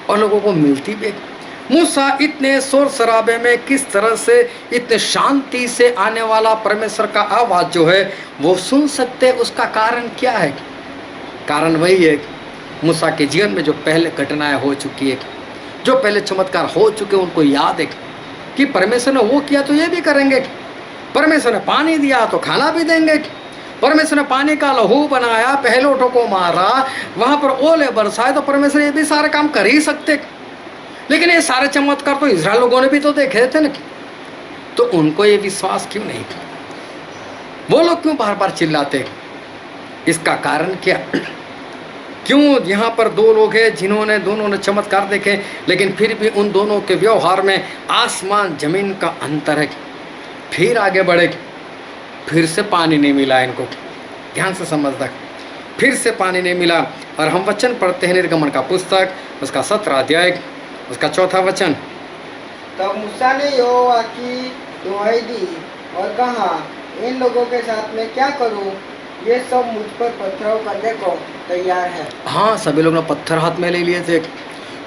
और लोगों को मिलती भी। मूसा इतने शोर शराबे में किस तरह से इतने शांति से आने वाला परमेश्वर का आवाज़ जो है वो सुन सकते, उसका कारण क्या है? कारण वही है, मूसा के जीवन में जो पहले घटनाएं हो चुकी है, जो पहले चमत्कार हो चुके, उनको याद है कि परमेश्वर ने वो किया तो ये भी करेंगे, परमेश्वर ने पानी दिया तो खाना भी देंगे, परमेश्वर ने पानी का लहू बनाया, पहलोठों को मारा, वहाँ पर ओले बरसाए, तो परमेश्वर ये भी सारे काम कर ही सकते। लेकिन ये सारे चमत्कार तो इजराइल लोगों ने भी तो देखे थे ना, तो उनको ये विश्वास क्यों नहीं? वो लोग क्यों बार बार चिल्लाते? इसका कारण क्या? क्यों यहाँ पर दो लोग हैं जिन्होंने दोनों ने चमत्कार देखे, लेकिन फिर भी उन दोनों के व्यवहार में आसमान जमीन का अंतर है। फिर आगे बढ़े, फिर से पानी नहीं मिला इनको, ध्यान से समझना, फिर से पानी नहीं मिला। और हम वचन पढ़ते हैं निर्गमन का पुस्तक, उसका 17 अध्याय, उसका 4था वचन। तब मूसा ने यहोवा की दुहाई दी और कहा, इन लोगों के साथ मैं क्या करूं? ये सब मुझ पर पत्थरों का देखो तैयार है। हाँ, सभी लोग ने पत्थर हाथ में ले लिए थे,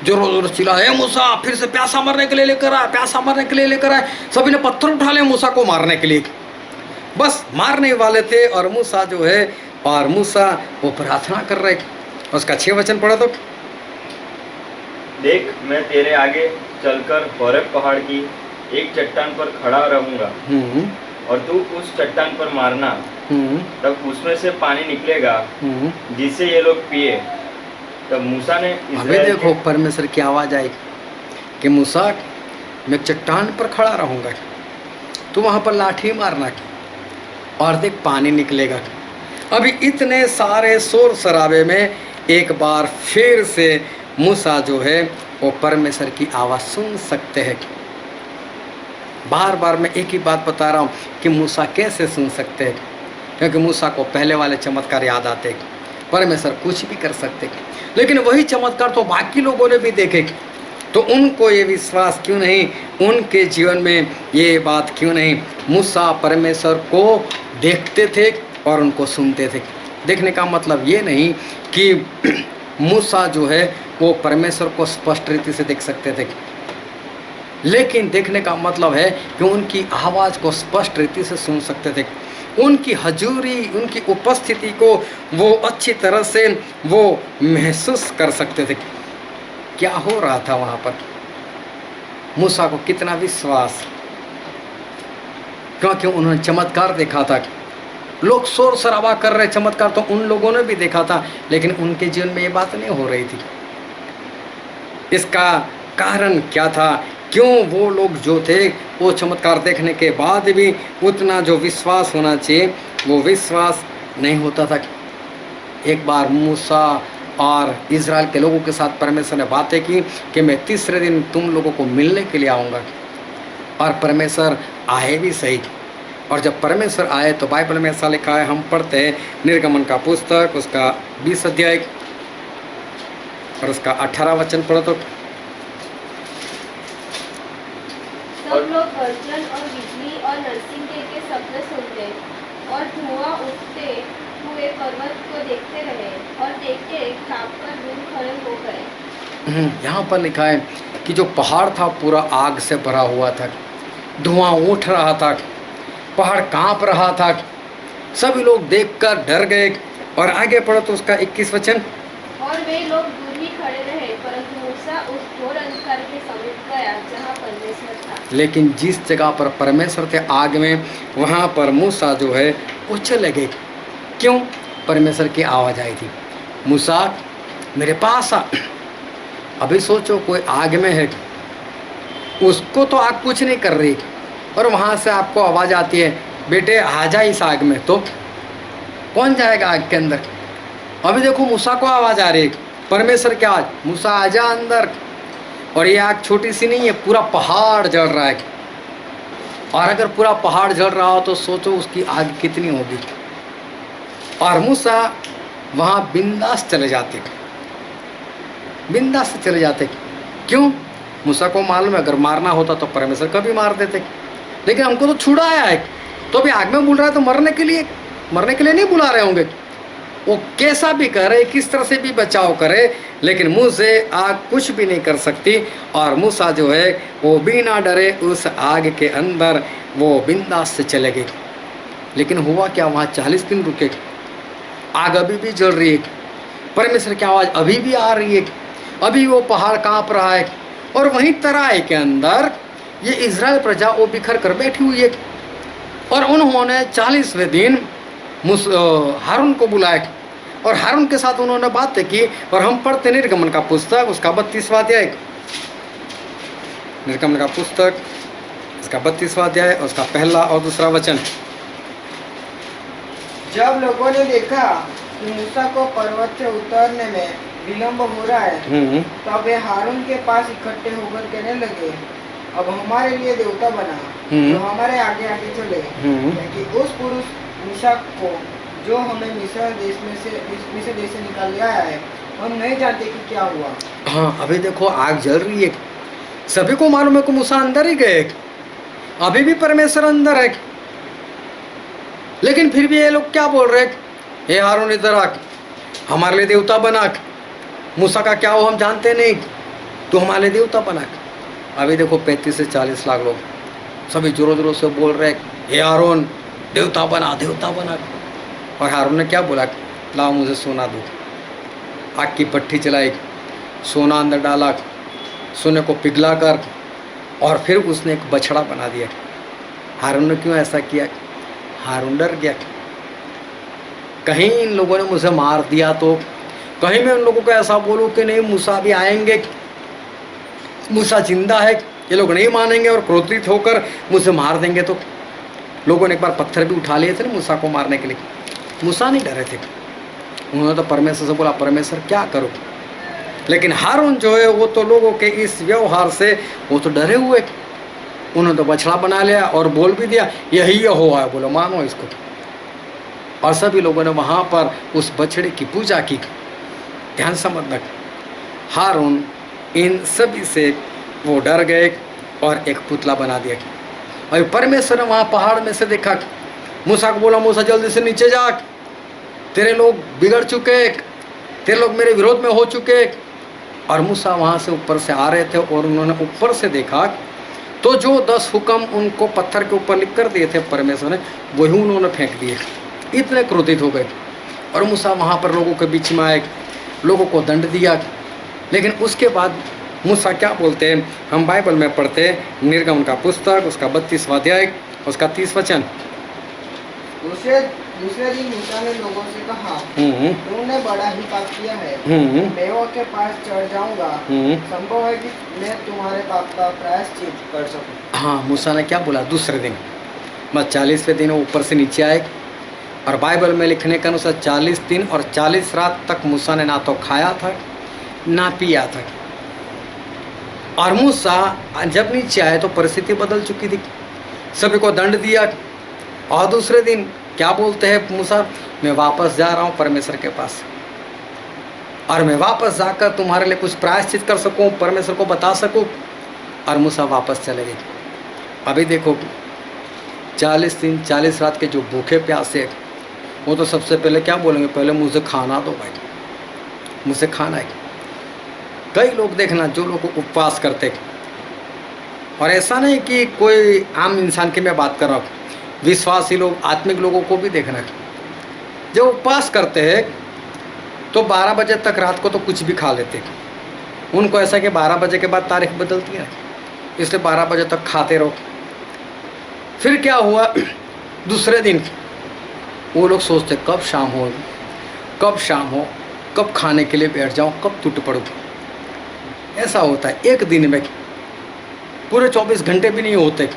जोरों जोरों चिल्लाए, मूसा फिर से प्यासा मरने के लिए लेकर आए, प्यासा मरने के लिए लेकर आए। सभी ने पत्थर उठा लिए मूसा को मारने के लिए, बस मारने वाले थे। और मूसा जो है, और मूसा वो प्रार्थना कर रहे। उसका 6 वचन पढ़ो तो। देख, मैं तेरे आगे चलकर होरेब पहाड़ की एक चट्टान पर खड़ा रहूंगा, और तू उस चट्टान पर मारना, तब उसमें से पानी निकलेगा जिससे ये लोग पिए। तब मूसा ने अभी देखो परमेश्वर की आवाज़ आई कि मूसा मैं चट्टान पर खड़ा रहूँगा, तू वहाँ पर लाठी मारना और देख पानी निकलेगा। अभी इतने सारे शोर शराबे में एक बार फिर से मूसा जो है वो परमेश्वर की आवाज़ सुन सकते हैं। बार बार मैं एक ही बात बता रहा हूँ कि मूसा कैसे सुन सकते हैं, क्योंकि मूसा को पहले वाले चमत्कार याद आते, परमेश्वर कुछ भी कर सकते। लेकिन वही चमत्कार तो बाकी लोगों ने भी देखे, तो उनको ये विश्वास क्यों नहीं, उनके जीवन में ये बात क्यों नहीं? मूसा परमेश्वर को देखते थे और उनको सुनते थे। देखने का मतलब ये नहीं कि मूसा जो है वो परमेश्वर को स्पष्ट रीति से देख सकते थे, लेकिन देखने का मतलब है कि उनकी आवाज़ को स्पष्ट रीति से सुन सकते थे। उनकी हजूरी, उनकी उपस्थिति को वो अच्छी तरह से वो महसूस कर सकते थे। क्या हो रहा था वहाँ पर? मूसा को कितना विश्वास, क्योंकि उन्होंने चमत्कार देखा था। लोग शोर शराबा कर रहे, चमत्कार तो उन लोगों ने भी देखा था, लेकिन उनके जीवन में ये बात नहीं हो रही थी। इसका कारण क्या था? क्यों वो लोग जो थे वो चमत्कार देखने के बाद भी उतना जो विश्वास होना चाहिए वो विश्वास नहीं होता था? एक बार मूसा और इज़राइल के लोगों के साथ परमेश्वर ने बातें की कि मैं तीसरे दिन तुम लोगों को मिलने के लिए आऊँगा, और परमेश्वर आए भी सही। और जब परमेश्वर आए तो बाइबल में ऐसा लिखा है, हम पढ़ते हैं निर्गमन का पुस्तक, उसका 20 अध्याय और उसका 18 वचन पढ़ो तो। सब लोग गर्जन और बिजली और पर्वत को देखते रहे और देख के कांपकर दूर खड़े हो गए। यहाँ पर लिखा है कि जो पहाड़ था पूरा आग से भरा हुआ था, धुआं उठ रहा था, पहाड़ कांप रहा था। सभी लोग देखकर डर गए। और आगे पढ़ो तो उसका 21 वचन। और वे लोग दूर ही खड़े रहे, परंतु मूसा उस घोर अंधकार के समीप गया जहाँ परमेश्वर था। लेकिन जिस जगह पर परमेश्वर थे आग में, वहाँ पर मूसा जो है वो चले गए। क्यों? परमेश्वर की आवाज़ आई थी, मूसा मेरे पास आ। अभी सोचो कोई आग में है, उसको तो आग कुछ नहीं कर रही, और वहाँ से आपको आवाज़ आती है बेटे आ जा इस आग में, तो कौन जाएगा आग के अंदर? अभी देखो मूसा को आवाज़ आ रही है, परमेश्वर की आवाज़, मूसा आ जा अंदर। और ये आग छोटी सी नहीं है, पूरा पहाड़ जल रहा है। और अगर पूरा पहाड़ जल रहा हो तो सोचो उसकी आग कितनी होगी। और मूसा वहाँ बिंदास चले जाते, बिंदास से चले जाते। क्यों? मूसा को मालूम है अगर मारना होता तो परमेश्वर कभी मार देते, लेकिन हमको तो छुड़ाया है, तो अभी आग में बुल रहा है तो मरने के लिए नहीं बुला रहे होंगे। वो कैसा भी करे, किस तरह से भी बचाव करे, लेकिन मुँह से आग कुछ भी नहीं कर सकती। और मूसा जो है वो बिना डरे उस आग के अंदर वो बिंदास से चले गए। लेकिन हुआ क्या, वहाँ 40 दिन रुके, आग अभी भी जल रही है, परमेश्वर की आवाज़ अभी भी आ रही है, अभी वो पहाड़ कांप रहा है। और वहीं तराई के अंदर ये इज़राइल प्रजा वो बिखर कर बैठी हुई है। और उन्होंने 40वें दिन हारून को बुलाया और हारून के साथ उन्होंने बातें की। और हम पढ़ते निर्गमन का पुस्तक उसका 32वां अध्याय, निर्गमन का पुस्तक उसका 32वां अध्याय और उसका पहला और दूसरा वचन। जब लोगों ने देखा कि मूसा को पर्वत से उतरने में विलंब हो रहा है, तब वे हारून के पास इकट्ठे होकर कहने लगे, अब हमारे लिए देवता बना जो हमारे आगे आगे चले, क्योंकि उस पुरुष मूसा को जो हमें मिस्र देश से निकाल ले आया है, हम नहीं जानते कि क्या हुआ। हाँ, अभी देखो आग जल रही है, सभी को मालूम है कि मूसा अंदर ही गए, अभी भी परमेश्वर अंदर है, लेकिन फिर भी ये लोग क्या बोल रहे, हे हारून इधर आ, हमारे लिए देवता बना, मूसा का क्या हो हम जानते नहीं, तो हमारे लिए देवता बना। अभी देखो 35 से 40 लाख लोग सभी जोरों जोरों से बोल रहे, हे हारून देवता बना, देवता बना। और हारून ने क्या बोला, लाओ मुझे सोना दो। आग की भट्ठी चलाई, सोना अंदर डाला, सोने को पिघला कर, और फिर उसने एक बछड़ा बना दिया। हारून ने क्यों ऐसा किया? हारून डर गया, कहीं इन लोगों ने मुझे मार दिया तो, कहीं मैं उन लोगों को ऐसा बोलूं कि नहीं मूसा भी आएंगे, मूसा जिंदा है, ये लोग नहीं मानेंगे और क्रोधित होकर मुझे मार देंगे। तो लोगों ने एक बार पत्थर भी उठा लिए थे ना मूसा को मारने के लिए। मूसा नहीं डरे थे, उन्होंने तो परमेश्वर से बोला परमेश्वर क्या करो। लेकिन हारून जो है वो तो लोगों के इस व्यवहार से वो तो डरे हुए, उन्होंने तो बछड़ा बना लिया और बोल भी दिया यही यहोवा है, बोलो मानो इसको। और सभी लोगों ने वहाँ पर उस बछड़े की पूजा की। ध्यान समझना, हारून इन सभी से वो डर गए और एक पुतला बना दिया। और परमेश्वर ने वहाँ पहाड़ में से देखा, मूसा को बोला मूसा जल्दी से नीचे जा, तेरे लोग बिगड़ चुके, तेरे लोग मेरे विरोध में हो चुके। और मूसा वहाँ से ऊपर से आ रहे थे और उन्होंने ऊपर से देखा तो जो 10 हुक्म उनको पत्थर के ऊपर लिख कर दिए थे परमेश्वर ने, वही उन्होंने फेंक दिए। इतने क्रोधित हो गए। और मूसा वहाँ पर लोगों के बीच में आए, लोगों को दंड दिया। लेकिन उसके बाद मूसा क्या बोलते हैं, हम बाइबल में पढ़ते हैं निर्गमन का पुस्तक उसका 32वां अध्याय उसका 30 वचन। दूसरे दिन मूसा ने लोगों से कहा, तुमने बड़ा ही पाप किया है, मैं वो के पास चढ़ जाऊंगा, संभव है कि मैं तुम्हारे पाप का प्रायश्चित कर सकूं। हाँ, मूसा ने क्या बोला, दूसरे दिन बस 40वें दिन ऊपर से नीचे आए। और बाइबल में लिखने के अनुसार 40 दिन और 40 रात तक मूसा ने ना तो खाया था ना पिया था। और मूसा जब नीचे आए तो परिस्थिति बदल चुकी थी, सभी को दंड दिया। और दूसरे दिन क्या बोलते हैं मूसा, मैं वापस जा रहा हूँ परमेश्वर के पास, और मैं वापस जाकर तुम्हारे लिए कुछ प्रायश्चित कर सकूँ, परमेश्वर को बता सकूँ। और मूसा वापस चले गए। अभी देखो 40 दिन 40 रात के जो भूखे प्यासे वो तो सबसे पहले क्या बोलेंगे, पहले मुझे खाना दो भाई, मुझे खाना है। कई लोग देखना जो लोग उपवास करते, और ऐसा नहीं कि कोई आम इंसान की मैं बात कर रहा हूँ, विश्वासी लोग, आत्मिक लोगों को भी देखना, जब उपवास करते हैं तो 12 बजे तक रात को तो कुछ भी खा लेते। उनको ऐसा कि 12 बजे के बाद तारीख बदलती है, इसलिए 12 बजे तक खाते रहो। फिर क्या हुआ, दूसरे दिन वो लोग सोचते कब शाम हो, कब शाम हो, कब खाने के लिए बैठ जाऊँ, कब टूट पड़ूँ। ऐसा होता है, एक दिन में पूरे 24 घंटे भी नहीं होते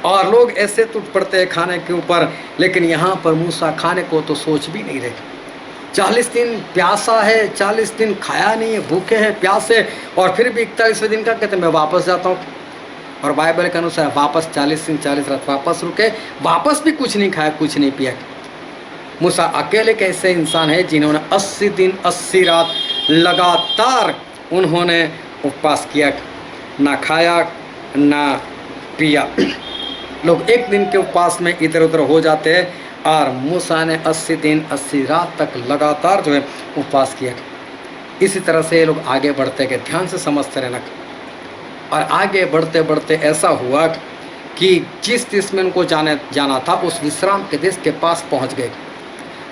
और लोग ऐसे टूट पड़ते हैं खाने के ऊपर। लेकिन यहाँ पर मूसा खाने को तो सोच भी नहीं रहे। 40 दिन प्यासा है, 40 दिन खाया नहीं है, भूखे हैं, प्यासे, और फिर भी 41वें दिन का कहते मैं वापस जाता हूँ। और बाइबल के अनुसार वापस 40 दिन 40 रात वापस रुके, वापस भी कुछ नहीं खाया, कुछ नहीं पिया। मूसा अकेले कैसे इंसान है जिन्होंने 80 दिन 80 रात लगातार उन्होंने उपवास किया, ना खाया ना पिया। लोग एक दिन के उपवास में इधर उधर हो जाते हैं, और मूसा ने 80 दिन 80 रात तक लगातार जो है उपवास किया। इसी तरह से ये लोग आगे बढ़ते गए, ध्यान से समझते रहना। और आगे बढ़ते बढ़ते ऐसा हुआ कि जिस देश में उनको जाना था उस विश्राम के देश के पास पहुंच गए।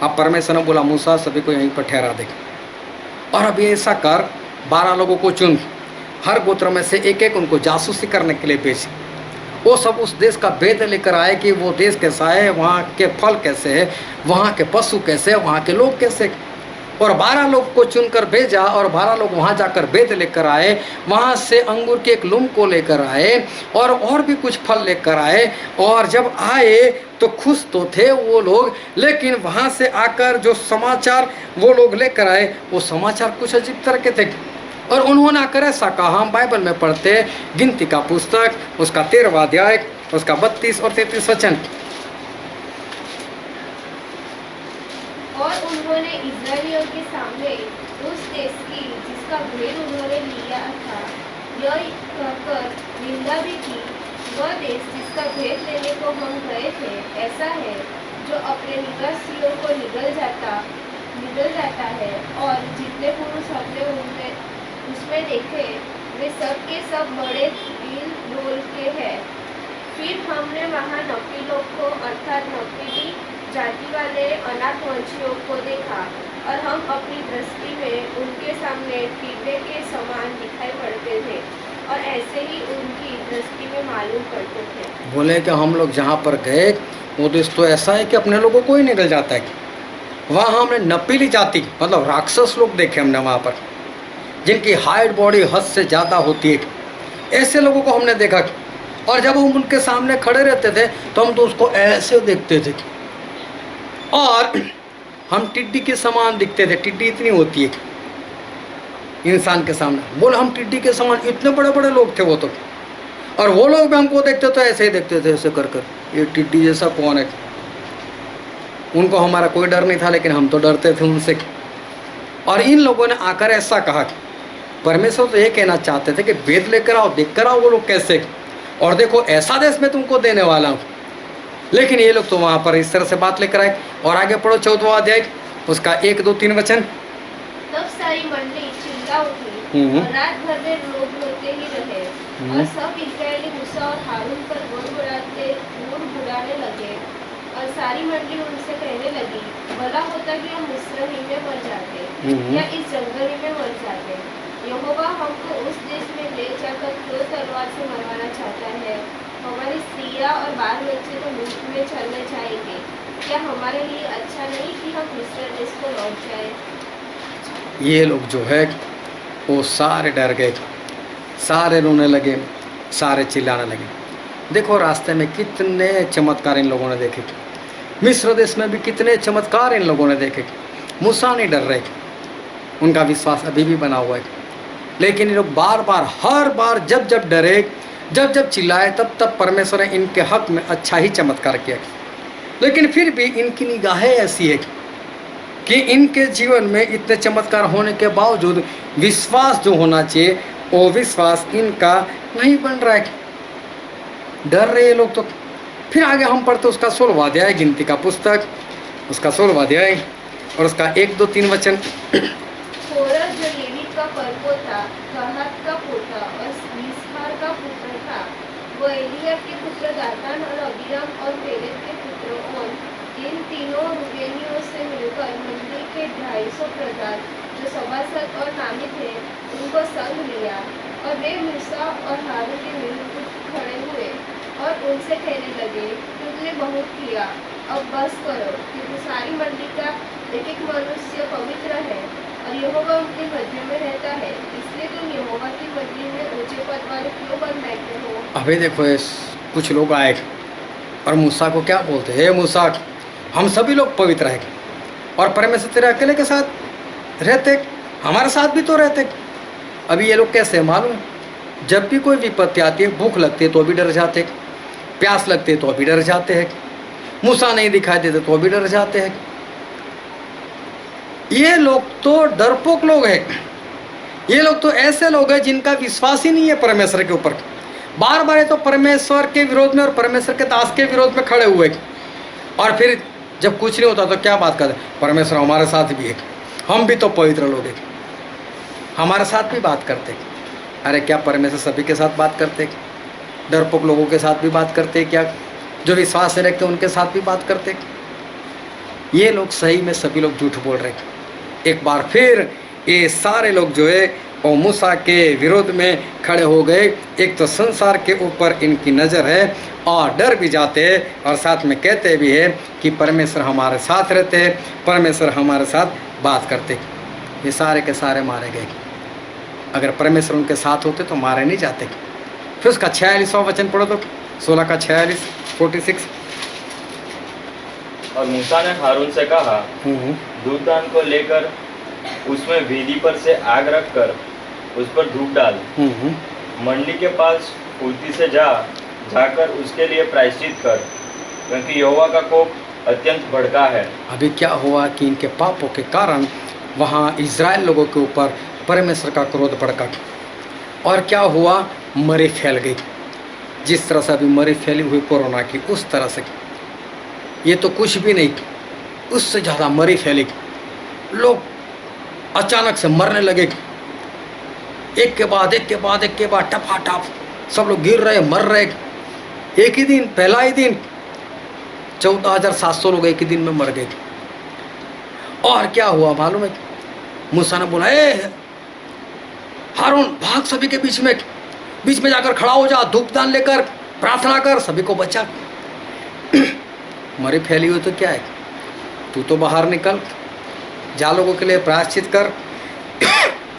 अब परमेश्वर ने बोला मूसा सभी को यहीं पर ठहरा दे, और अब ये ऐसा कर 12 लोगों को चुन, हर गोत्र में से एक एक उनको जासूसी करने के लिए भेज। वो सब उस देश का भेद लेकर आए कि वो देश कैसा है, वहाँ के फल कैसे है, वहाँ के पशु कैसे है, वहाँ के लोग कैसे। और 12 लोग को चुनकर भेजा, और 12 लोग वहाँ जाकर भेद लेकर आए, वहाँ से अंगूर के एक लुम को लेकर आए और भी कुछ फल लेकर आए। और जब आए तो खुश तो थे वो लोग, लेकिन वहाँ से आकर जो समाचार वो लोग लेकर आए वो समाचार कुछ अजीब तरह के थे। और उन्होंने आकर ऐसा कहा, हम बाइबल में पढ़ते गिनती का पुस्तक उसका 13वां अध्याय उसका 32 और 33 वचन। और उन्होंने इस्राएलियों के सामने उस देश की जिसका भेद उन्होंने लिया था यह कहकर निंदा भी की, वह देश जिसका भेद लेने को हम गए थे ऐसा है जो अपने निवासियों को निगल जाता है, और जितने पुरुष हमने उसमें देखे वे सब के सब बड़े दिल बोल के हैं। फिर हमने वहाँ नपीलों को अर्थात नपीली जाति वाले अनाथ वंशियों को देखा, और हम अपनी दृष्टि में उनके सामने टिड्डे के समान दिखाई पड़ते थे, और ऐसे ही उनकी दृष्टि में मालूम पड़ते थे। बोले कि हम लोग जहाँ पर गए वो देश तो ऐसा है कि अपने लोगों को ही निकल जाता है। वहाँ हमने नपीली जाति मतलब राक्षस लोग देखे हमने वहाँ पर, जिनकी हाइट बॉडी हद से ज़्यादा होती है, ऐसे लोगों को हमने देखा। और जब हम उनके सामने खड़े रहते थे तो हम तो उसको ऐसे देखते थे, और हम टिड्डी के समान दिखते थे। टिड्डी इतनी होती है इंसान के सामने, बोले हम टिड्डी के समान, इतने बड़े बड़े लोग थे वो तो। और वो लोग भी हमको देखते तो ऐसे ही देखते थे, ऐसे कर कर, ये टिड्डी जैसा कौन है। उनको हमारा कोई डर नहीं था, लेकिन हम तो डरते थे उनसे। और इन लोगों ने आकर ऐसा कहा, परमेश्वर तो ये कहना चाहते थे कि वेद लेकर आओ, देख कर आओ वो लोग कैसे, और देखो ऐसा देश मैं तुमको देने वाला हूँ। लेकिन ये लोग तो वहाँ पर इस तरह से बात लेकर आए। और आगे पढ़ो 14वां अध्याय उसका 1, 2, 3 वचन। तब सारी मंडली चिल्ला उठी और रात भर में लोग रोते ही रहे, और सब इस्राएली मूसा और हारून पर बुड़ाने लगे। और सारी मंडली उनसे कहने लगी, भला होता कि हम मिस्र ही में मर जाते या इस जंगल ही में मर जाते। यहोवा हमको उस देश में ले जाकर क्यों तलवार से मरवाना चाहता है? हमारी स्त्रियाँ और बाल बच्चे तो मुफ्त में चलने जाएंगे। क्या हमारे लिए अच्छा नहीं कि हम मिस्र देश को लौट जाए? ये लोग जो है वो सारे डर गए, सारे रोने लगे, सारे चिल्लाने लगे। देखो रास्ते में कितने चमत्कार इन लोगों ने देखे, मिस्र देश में भी कितने चमत्कार इन लोगों ने देखे। मूसा नहीं डर रहे, उनका विश्वास अभी भी बना हुआ है। लेकिन ये लोग बार बार, हर बार जब जब डरे, जब जब चिल्लाए, तब तब परमेश्वर ने इनके हक में अच्छा ही चमत्कार किया। लेकिन फिर भी इनकी निगाहें ऐसी है कि इनके जीवन में इतने चमत्कार होने के बावजूद विश्वास जो होना चाहिए वो विश्वास इनका नहीं बन रहा है, डर रहे ये लोग तो। फिर आगे हम पढ़ते उसका 16वां अध्याय गिनती का पुस्तक उसका 16वां अध्याय और उसका 1, 2, 3 वचन। कोरह जो लेवी का परपो था, कहात का पोता और यिसहार का पुत्र था, वो एलिया के पुत्र दातान और अबीराम और पेलेत के पुत्र ओन, इन तीनों रूबेनियों से मिलकर मंदिर के 250 प्रधान जो सभासद और नामी थे उनको संग लिया, और वे मूसा और हारून के विरुद्ध खड़े हुए और उनसे कहने लगे, तुमने बहुत किया, अब बस करो, क्योंकि सारी मंडली का एक एक मनुष्य पवित्र है और यहोवा उनके मध्य में रहता है, इसलिए तुम यहोवा की मंडली में ऊंचे पद वाले क्यों बन बैठे हो? अभी देखो कुछ लोग आए और मूसा को क्या बोलते, हे मूसा, हम सभी लोग पवित्र हैं और परमेश्वर तेरे अकेले के साथ रहते, हमारे साथ भी तो रहते। अभी ये लोग कैसे मालूम, जब भी कोई विपत्ति आती है, भूख लगती है तो भी डर जाते, प्यास लगती है तो भी डर जाते हैं, मूसा नहीं दिखाई देते तो भी डर जाते हैं। ये लोग तो डरपोक लोग हैं, ये लोग तो ऐसे लोग हैं जिनका विश्वास ही नहीं है परमेश्वर के ऊपर। बार बार ये तो परमेश्वर के विरोध में और परमेश्वर के दास के विरोध में खड़े हुए, और फिर जब कुछ नहीं होता तो क्या बात करते, परमेश्वर हमारे साथ भी है, हम भी तो पवित्र लोग हैं, हमारे साथ भी बात करते। अरे क्या परमेश्वर सभी के साथ बात करते? डरपोक लोगों के साथ भी बात करते क्या? जो विश्वास से रखते उनके साथ भी बात करते? ये लोग सही में सभी लोग झूठ बोल रहे। एक बार फिर ये सारे लोग जो है वो मूसा के विरोध में खड़े हो गए। एक तो संसार के ऊपर इनकी नज़र है और डर भी जाते हैं और साथ में कहते भी है कि परमेश्वर हमारे साथ रहते हैं, परमेश्वर हमारे साथ बात करते। ये सारे के सारे मारे गए। अगर परमेश्वर उनके साथ होते तो मारे नहीं जाते। फिर उसका 46वां वचन पढ़ो तो, 16 का 46, 46। और मूसा ने हारून से कहा, धूपदान को लेकर उसमें वेदी पर से आग रखकर उस पर धूप डाल, मंडली के पास फुर्ती से जाकर उसके लिए प्रायश्चित कर, क्योंकि यहोवा का कोप अत्यंत भड़का है। अभी क्या हुआ कि इनके पापों के कारण वहाँ इज़राइल लोगों के ऊपर परमेश्वर का क्रोध भड़का, और क्या हुआ, मरी फैल गई। जिस तरह से अभी मरी फैली हुई कोरोना की, उस तरह से ये तो कुछ भी नहीं, उससे ज़्यादा मरी फैली। लोग अचानक से मरने लगे, एक के बाद एक के बाद एक के बाद टपाटप सब लोग गिर रहे, मर रहे। एक ही दिन, पहला ही दिन 14,700 लोग एक ही दिन में मर गए। और क्या हुआ मालूम है, मूसा ने बोला, ए हारून, भाग सभी के बीच में जाकर खड़ा हो जा, धूपदान लेकर प्रार्थना कर, सभी को बचा। मरी फैली हुई तो क्या है, तू तो बाहर निकल, जा लोगों के लिए प्रायश्चित कर,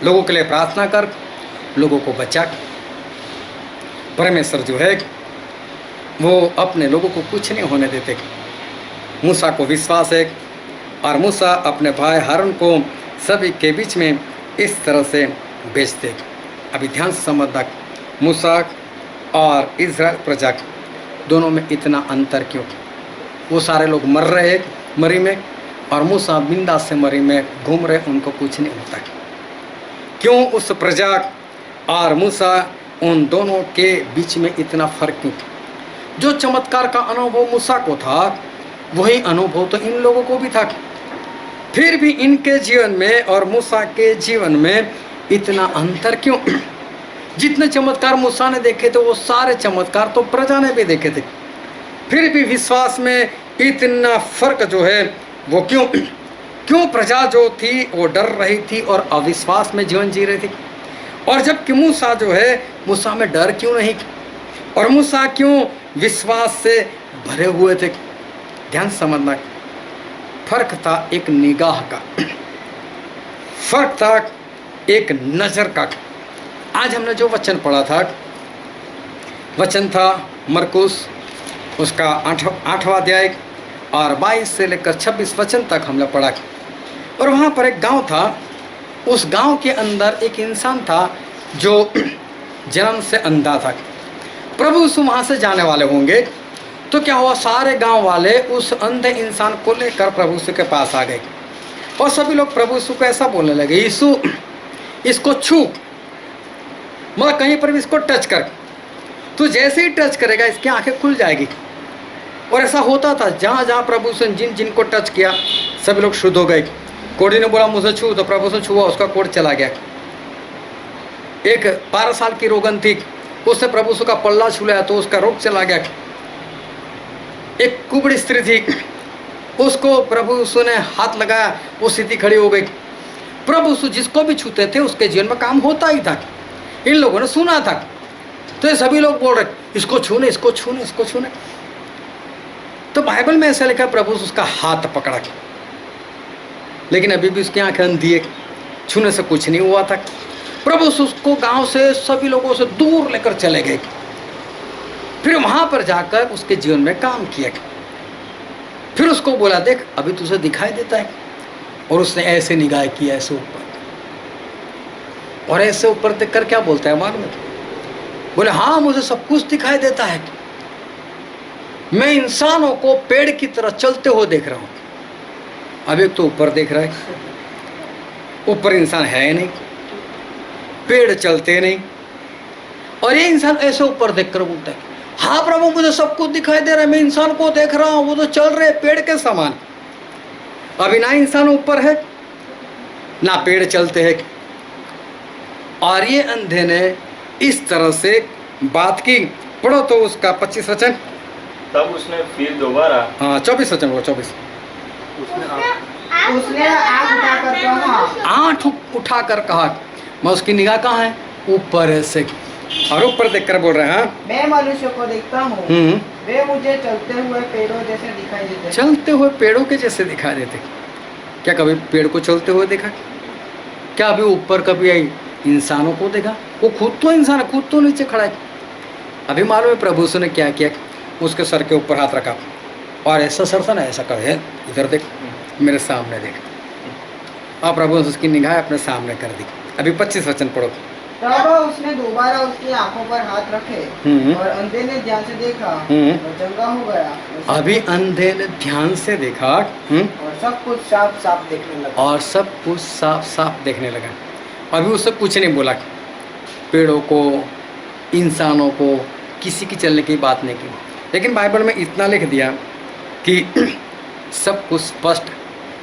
लोगों के लिए प्रार्थना कर, लोगों को बचा। परमेश्वर जो है वो अपने लोगों को कुछ नहीं होने देते। मूसा को विश्वास है और मूसा अपने भाई हारून को सभी के बीच में इस तरह से भेजते। अभी ध्यान से समझना, मूसा और इज़राइल प्रजा दोनों में इतना अंतर क्यों? वो सारे लोग मर रहे मरी में, और मूसा बिंदास से मरी में घूम रहे, उनको कुछ नहीं होता। क्यों उस प्रजा और मूसा, उन दोनों के बीच में इतना फर्क क्यों? जो चमत्कार का अनुभव मूसा को था, वही अनुभव तो इन लोगों को भी था। फिर भी इनके जीवन में और मूसा के जीवन में इतना अंतर क्यों? जितने चमत्कार मूसा ने देखे थे, वो सारे चमत्कार तो प्रजा ने भी देखे थे। फिर भी विश्वास में इतना फर्क जो है वो क्यों? क्यों प्रजा जो थी वो डर रही थी और अविश्वास में जीवन जी रही थी? और जबकि मूसा जो है, मूसा में डर क्यों नहीं, और मूसा क्यों विश्वास से भरे हुए थे? ध्यान समझना, फर्क था एक निगाह का, फर्क था एक नज़र का। आज हमने जो वचन पढ़ा था, वचन था मरकुस उसका 8वां अध्याय और 22 से लेकर 26 वचन तक हमने पढ़ा। और वहाँ पर एक गांव था, उस गांव के अंदर एक इंसान था जो जन्म से अंधा था। प्रभु यीशु वहाँ से जाने वाले होंगे, तो क्या हुआ, सारे गांव वाले उस अंधे इंसान को लेकर प्रभु यीशु के पास आ गए और सभी लोग प्रभु यीशु को ऐसा बोलने लगे, यीशु इसको छू, मतलब कहीं पर भी इसको टच कर, तू जैसे ही टच करेगा इसकी आंखें खुल जाएगी। और ऐसा होता था, जहाँ जहाँ प्रभु से जिन जिनको टच किया सभी लोग शुद्ध हो गए। कोढ़ी ने बोला मुझे छू, तो प्रभु से छुआ, उसका कोढ़ चला गया। एक 12 साल की रोगन थी, उसने प्रभु से का पल्ला छुलाया तो उसका रोग चला गया। एक कुबड़ी स्त्री थी, उसको प्रभु यीशु ने हाथ लगाया, वो सीधी खड़ी हो गई। प्रभु यीशु जिसको भी छूते थे उसके जीवन में काम होता ही था। इन लोगों ने सुना था, तो ये सभी लोग बोल रहे इसको छूने, इसको छूने, इसको छूने। तो बाइबल में ऐसा लिखा प्रभु उसका हाथ पकड़ा, लेकिन अभी भी उसकी आंखें अंधी है, छूने से कुछ नहीं हुआ था। प्रभु उसको गांव से सभी लोगों से दूर लेकर चले गए, फिर वहां पर जाकर उसके जीवन में काम किया। फिर उसको बोला देख अभी तुझे दिखाई देता है, और उसने ऐसे निगाह की ऐसे ऊपर, और ऐसे ऊपर देख कर क्या बोलता है मालूम है? बोले हाँ मुझे सब कुछ दिखाई देता है, मैं इंसानों को पेड़ की तरह चलते हुए देख रहा हूं। अब एक तो ऊपर देख रहा है, ऊपर इंसान है नहीं, पेड़ चलते नहीं, और ये इंसान ऐसे ऊपर देखकर बोलता है हाँ प्रभु मुझे सब कुछ दिखाई दे रहा है, मैं इंसान को देख रहा हूं, वो तो चल रहे पेड़ के समान। अभी ना इंसान ऊपर है ना पेड़ चलते हैं। और ये अंधे ने इस तरह से बात की। पढ़ो तो उसका 25 वचन। तब उसने फिर दोबारा, हाँ 24 वचन, वो 24। उसने आँख उठाकर कहा, आँख उठाकर कहा, मैं उसकी निगाह कहाँ है? ऊपर है से, और ऊपर देखकर बोल रहे हैं हाँ मैं मनुष्य को देखता हूँ, वे मुझे चलते हुए पेड़ों जैसे दिखाई देते हैं। चलते हुए पेड़ों के जैसे दिखाई देते। क्या कभी पेड़ को चलते हुए देखा? क्या अभी ऊपर कभी इंसानों को देखा? वो खुद तो इंसान है, खुद तो नीचे खड़ा है। अभी मालूम है प्रभु ने क्या किया? उसके सर के ऊपर हाथ रखा और ऐसा सर था ना, ऐसा कर इधर देख, मेरे सामने देख। और प्रभु ने उसकी निगाह अपने सामने कर दी। अभी 25 वचन पढ़ो। तब उसने दोबारा उसकी आंखों पर हाथ रखे और अंधे ने ध्यान से देखा और चंगा हो गया। अभी अंधे ने ध्यान से देखा और सब कुछ साफ साफ देखने लगा। और सब कुछ साफ साफ देखने लगा। अभी उससे कुछ नहीं बोला, पेड़ों को, इंसानों को, किसी की चलने की बात नहीं की, लेकिन बाइबल में इतना लिख दिया कि सब कुछ स्पष्ट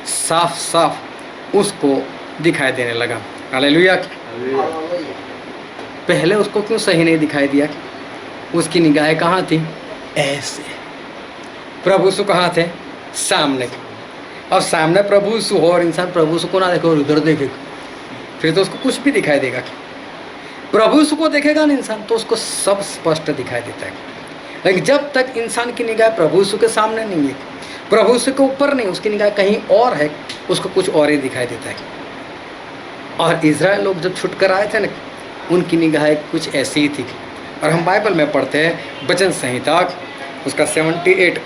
साफ साफ उसको दिखाई देने लगा। हालेलुया। पहले उसको क्यों सही नहीं दिखाई दिया? उसकी निगाहें कहाँ थी? ऐसे। प्रभु यीशु कहाँ थे? सामने। और सामने प्रभु यीशु हो और इंसान प्रभु यीशु को ना देखे और उधर देखे, फिर तो उसको कुछ भी दिखाई देगा। प्रभु यीशु को देखेगा ना इंसान तो उसको सब स्पष्ट दिखाई देता है। लेकिन जब तक इंसान की निगाह प्रभु यीशु के सामने नहीं है, प्रभु यीशु के ऊपर नहीं, उसकी निगाह कहीं और है, उसको कुछ और ही दिखाई देता है। और इज़राइल लोग जब छुट कर आए थे ना, उनकी निगाहें कुछ ऐसी ही थी। और हम बाइबल में पढ़ते हैं वचन संहिता उसका 78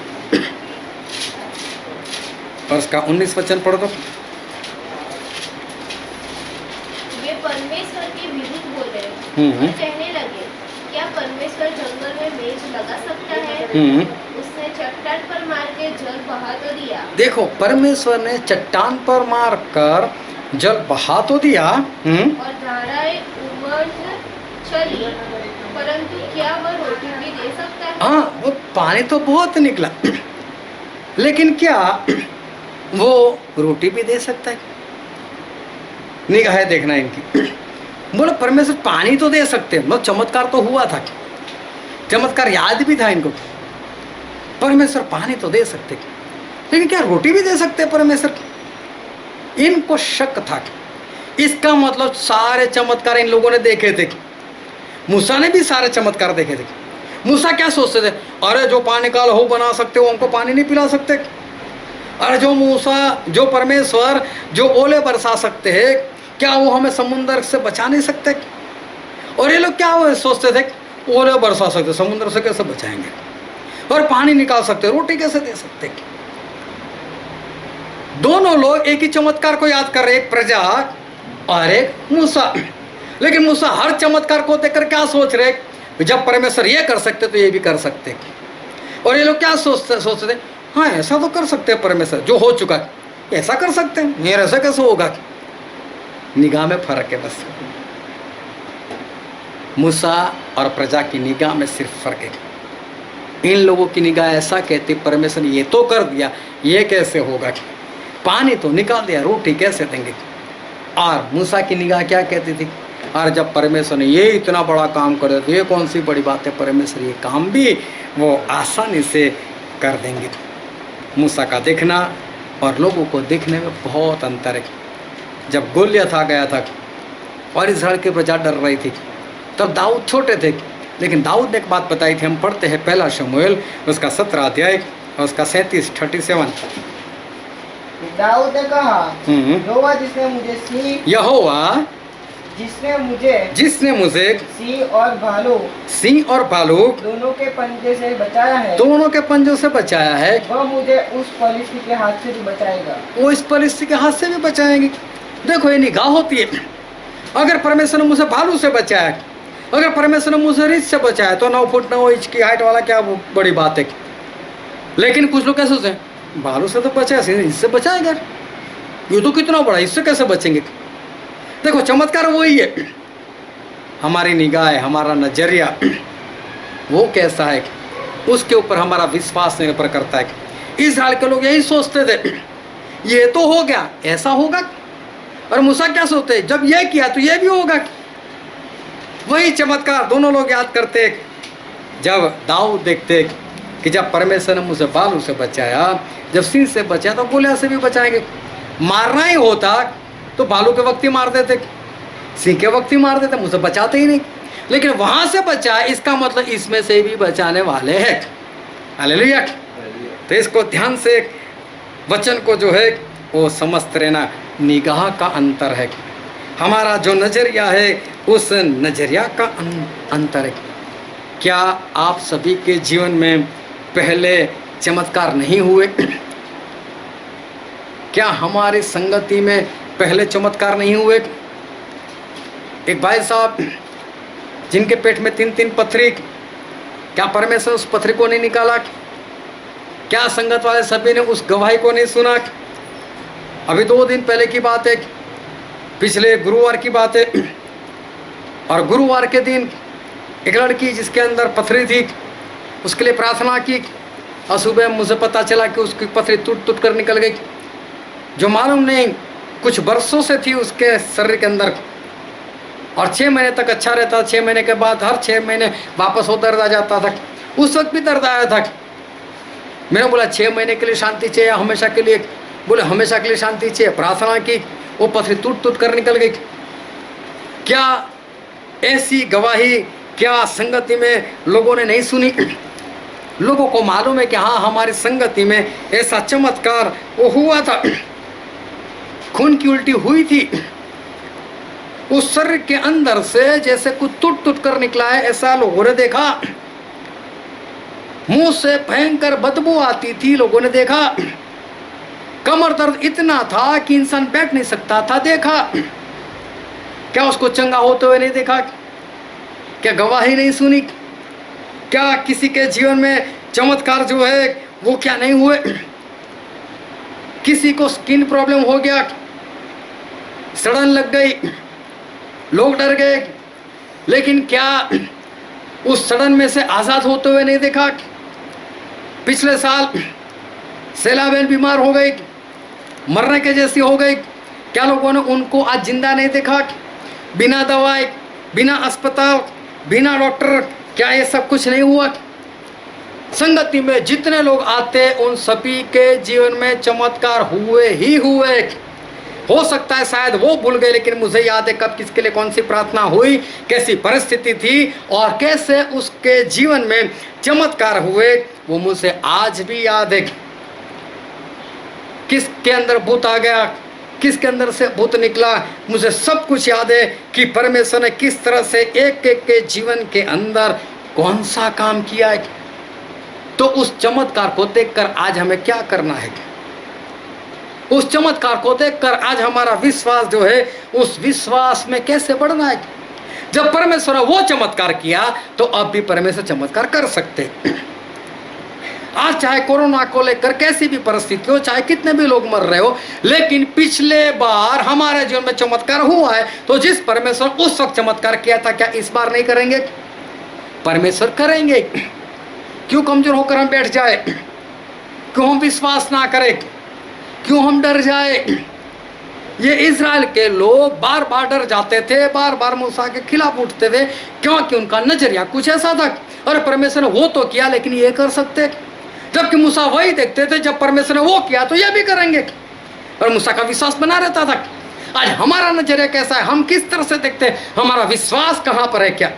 और उसका 19 वचन पढ़ो तो। वे परमेश्वर के विरुद्ध बोले और कहने लगे, क्या परमेश्वर जंगल में मेज लगा सकता है? उसने चट्टान पर मार के जल बहा तो दिया। देखो, परमेश्वर ने चट्टान पर मार कर जल बहा तो दिया और धाराएं उमड़ चली, परंतु क्या वह रोटी भी दे सकता है? हाँ, वो पानी तो बहुत निकला, लेकिन क्या वो रोटी भी दे सकता है? निगाहें देखना इनकी। बोलो परमेश्वर पानी तो दे सकते हैं, मतलब चमत्कार तो हुआ था, चमत्कार याद भी था इनको। परमेश्वर पानी तो दे सकते, लेकिन क्या रोटी भी दे सकते परमेश्वर? इनको शक था। इसका मतलब सारे चमत्कार इन लोगों ने देखे थे, मूसा ने भी सारे चमत्कार देखे थे। मूसा क्या सोचते थे? अरे जो पानी का लहू बना सकते हो हमको पानी नहीं पिला सकते? अरे जो परमेश्वर जो ओले बरसा सकते हैं, क्या वो हमें समुद्र से बचा नहीं सकते? और ये लोग क्या वो सोचते थे? ओले बरसा सकते, समुद्र से कैसे बचाएंगे? और पानी निकाल सकते, रोटी कैसे दे सकते? दोनों लोग एक ही चमत्कार को याद कर रहे, एक प्रजा और एक मूसा। लेकिन मूसा हर चमत्कार को देखकर क्या सोच रहे? जब परमेश्वर ये कर सकते तो ये भी कर सकते। और ये लोग क्या सोचते थे? हाँ, ऐसा तो कर सकते हैं, परमेश्वर जो हो चुका है ऐसा कर सकते हैं, मेरे ऐसा कैसे होगा? निगाह में फर्क है बस। मूसा और प्रजा की निगाह में सिर्फ फर्क है। इन लोगों की निगाह ऐसा कहती, परमेश्वर ने ये तो कर दिया, ये कैसे होगा, पानी तो निकाल दिया, रोटी कैसे देंगे। और मूसा की निगाह क्या कहती थी, और जब परमेश्वर ने ये इतना बड़ा काम कर दिया तो ये कौन सी बड़ी बात है, परमेश्वर ये काम भी वो आसानी से कर देंगे। मूसा का देखना और लोगों को देखने में बहुत अंतर है। जब गोलियत आ गया था और इस्राएल की प्रजा डर रही थी, तब दाऊद छोटे थे, लेकिन दाऊद ने एक बात बताई थी। हम पढ़ते हैं पहला शमूएल उसका 17 अध्याय और उसका 37 दाऊद ने कहा, यहोवा जिसने मुझे जिसने मुझे सिंह और भालू दोनों के पंजे से बचाया है, दोनों के पंजों से बचाया है, वह मुझे उस फलिश्ती के हाथ से भी बचाएगा। वो इस फलिश्ती के हाथ से भी बचाएंगे। देखो ये निगाह होती है। अगर परमेश्वर ने मुझे भालू से बचाया, अगर परमेश्वर ने मुझे रीछ से बचाया, तो 9 फुट 9 इंच की हाइट वाला क्या बड़ी बात है। लेकिन कुछ लोग कैसे सोचते, भालू से तो बचाया, इससे बचाएगा, ये तो कितना बड़ा, इससे कैसे बचेंगे। देखो चमत्कार वही है, हमारी निगाह है, हमारा नजरिया वो कैसा है, उसके ऊपर हमारा विश्वास निर्भर करता है। इस्राएल के लोग यही सोचते थे, ये तो हो गया, ऐसा होगा। और मूसा क्या सोचते, जब ये किया तो ये भी होगा। वही चमत्कार दोनों लोग याद करते। जब दाऊद देखते कि जब परमेश्वर ने मुझे भालू से बचाया, जब सिंह से बचाया, तो गोलियत से भी बचाएंगे। मारना ही होता तो भालू के वक्त ही मार देते, सिंह के वक्त ही मार देते, मुझे बचाते ही नहीं। लेकिन वहां से बचा, इसका मतलब इसमें से भी बचाने वाले हैं। हालेलुया। तो इसको ध्यान से वचन को जो है वो समझते रहना। निगाह का अंतर है, हमारा जो नजरिया है उस नजरिया का अंतर है। क्या आप सभी के जीवन में पहले चमत्कार नहीं हुए? क्या हमारी संगति में पहले चमत्कार नहीं हुए? एक भाई साहब जिनके पेट में 3-3 पत्थरी, क्या परमेश्वर उस पत्थरी को नहीं निकाला? क्या संगत वाले सभी ने उस गवाही को नहीं सुना? अभी 2 दिन पहले की बात है, पिछले गुरुवार की बात है। और गुरुवार के दिन एक लड़की जिसके अंदर पत्थरी थी, उसके लिए प्रार्थना की, और सुबह मुझे पता चला कि उसकी पत्थरी टूट कर निकल गई, जो मालूम नहीं कुछ बरसों से थी उसके शरीर के अंदर। और 6 महीने तक अच्छा रहता, 6 महीने के बाद हर 6 महीने वापस वो दर्द आ जाता था। उस वक्त भी दर्द आया था। मैंने बोला 6 महीने के लिए शांति चाहिए या हमेशा के लिए? बोले हमेशा के लिए शांति चाहिए। प्रार्थना की, वो पत्थरी टूट कर निकल गई। क्या ऐसी गवाही क्या संगति में लोगों ने नहीं सुनी? लोगों को मालूम है कि हाँ, हमारी संगति में ऐसा चमत्कार वो हुआ था। खून की उल्टी हुई थी, उस शरीर के अंदर से जैसे कुछ टूट कर निकला है, ऐसा लोगों ने देखा। मुंह से भयंकर बदबू आती थी, लोगों ने देखा। कमर दर्द इतना था कि इंसान बैठ नहीं सकता था, देखा। क्या उसको चंगा होते हुए नहीं देखा? क्या गवाही नहीं सुनी? क्या किसी के जीवन में चमत्कार जो है वो क्या नहीं हुए? किसी को स्किन प्रॉब्लम हो गया, सड़न लग गई, लोग डर गए, लेकिन क्या उस सड़न में से आज़ाद होते हुए नहीं देखा? पिछले साल सेला बहन बीमार हो गई, मरने के जैसी हो गई, क्या लोगों ने उनको आज जिंदा नहीं देखा? बिना दवाई, बिना अस्पताल, बिना डॉक्टर, क्या ये सब कुछ नहीं हुआ? संगति में जितने लोग आते उन सभी के जीवन में चमत्कार हुए ही हुए। हो सकता है शायद वो भूल गए, लेकिन मुझे याद है कब किसके लिए कौन सी प्रार्थना हुई, कैसी परिस्थिति थी और कैसे उसके जीवन में चमत्कार हुए, वो मुझे आज भी याद है। किसके अंदर भूत आ गया, किसके अंदर से भूत निकला, मुझे सब कुछ याद है कि परमेश्वर ने किस तरह से एक एक के जीवन के अंदर कौन सा काम किया है। तो उस चमत्कार को देखकर आज हमें क्या करना है? उस चमत्कार को देखकर आज हमारा विश्वास जो है, उस विश्वास में कैसे बढ़ना है? जब परमेश्वर ने वो चमत्कार किया तो अब भी परमेश्वर चमत्कार कर सकते। आज चाहे कोरोना को लेकर कैसी भी परिस्थिति हो, चाहे कितने भी लोग मर रहे हो, लेकिन पिछले बार हमारे जीवन में चमत्कार हुआ है, तो जिस परमेश्वर उस वक्त चमत्कार किया था, क्या इस बार नहीं करेंगे? परमेश्वर करेंगे, क्यों कमजोर होकर हम बैठ जाए, क्यों हम विश्वास ना करें, क्यों हम डर जाए। ये इज़राइल के लोग बार बार डर जाते थे, बार बार मूसा के खिलाफ उठते थे, क्योंकि उनका नजरिया कुछ ऐसा था, अरे परमेश्वर ने वो तो किया लेकिन ये कर सकते, जबकि मूसा वही देखते थे जब परमेश्वर ने वो किया तो ये भी करेंगे, और मूसा का विश्वास बना रहता था। आज हमारा नजरिया कैसा है, हम किस तरह से देखते हैं, हमारा विश्वास कहाँ पर है क्या।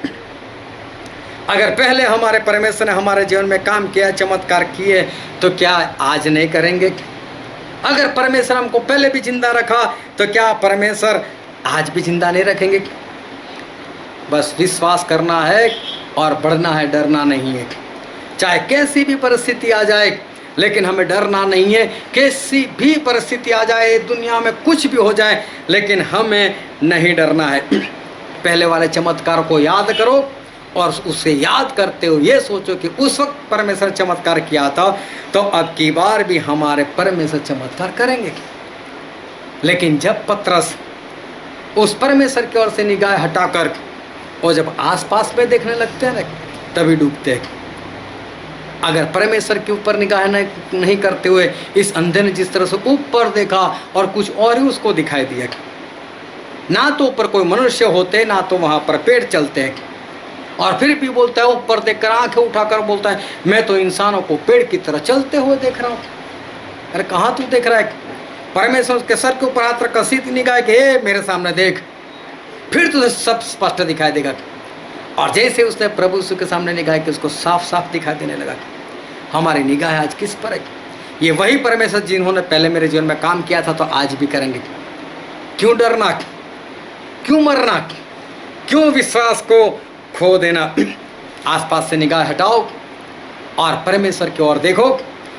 अगर पहले हमारे परमेश्वर ने हमारे जीवन में काम किया, चमत्कार किए, तो क्या आज नहीं करेंगे। अगर परमेश्वर हमको पहले भी जिंदा रखा तो क्या परमेश्वर आज भी जिंदा नहीं रखेंगे। बस विश्वास करना है और बढ़ना है, डरना नहीं है। चाहे कैसी भी परिस्थिति आ जाए, लेकिन हमें डरना नहीं है। कैसी भी परिस्थिति आ जाए, दुनिया में कुछ भी हो जाए, लेकिन हमें नहीं डरना है। पहले वाले चमत्कार को याद करो और उसे याद करते हो ये सोचो कि उस वक्त परमेश्वर चमत्कार किया था, तो अब की बार भी हमारे परमेश्वर चमत्कार करेंगे। लेकिन जब पतरस उस परमेश्वर की ओर से निगाह हटाकर और जब आसपास में देखने लगते हैं ना, तभी डूबते हैं। अगर परमेश्वर के ऊपर निगाह नहीं करते हुए इस अंधे ने जिस तरह से ऊपर देखा और कुछ और ही उसको दिखाई दिया, ना तो ऊपर कोई मनुष्य होते, ना तो वहाँ पर पेड़ चलते हैं, और फिर भी बोलता है, ऊपर देखकर आंखें उठाकर बोलता है, मैं तो इंसानों को पेड़ की तरह चलते हुए देख रहा हूँ। अरे कहाँ तू देख रहा है। परमेश्वर के सर के ऊपर हाथ रखकर सीधी निगाह के मेरे सामने देख, फिर तुझे सब स्पष्ट दिखाई देगा। और जैसे उसने प्रभु यीशु के सामने निगाह की, उसको साफ साफ दिखाई देने लगा। हमारी निगाह आज किस पर है। ये वही परमेश्वर जिन्होंने पहले मेरे जीवन में काम किया था, तो आज भी करेंगे। क्यों डरना, क्यों मरना, क्यों विश्वास को खो देना। आसपास से निगाह हटाओ और परमेश्वर की ओर देखो।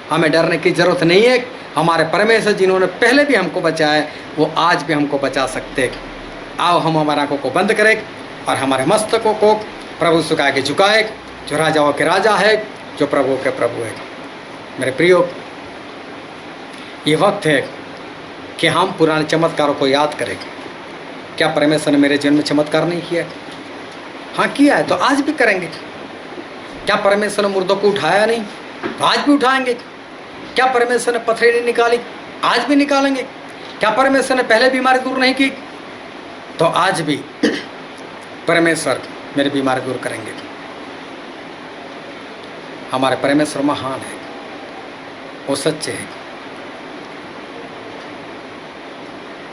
हमें डरने की जरूरत नहीं है। हमारे परमेश्वर जिन्होंने पहले भी हमको बचाया है, वो आज भी हमको बचा सकते हैं। आओ हम हमारी आंखों को बंद करें और हमारे मस्तकों को प्रभु यीशु के आगे झुकाए, जो राजाओं के राजा है, जो प्रभु के प्रभु है। मेरे प्रियो, ये वक्त है कि हम पुराने चमत्कारों को याद करें। क्या परमेश्वर ने मेरे जीवन में चमत्कार नहीं किया? हाँ किया है, तो आज भी करेंगे। क्या परमेश्वर ने मुर्दों को उठाया नहीं? तो आज भी उठाएंगे। क्या परमेश्वर ने पथरी नहीं निकाली? आज भी निकालेंगे। क्या परमेश्वर ने पहले बीमारी दूर नहीं की? तो आज भी परमेश्वर मेरी बीमारी दूर करेंगे। हमारे परमेश्वर महान है, वो सच्चे हैं।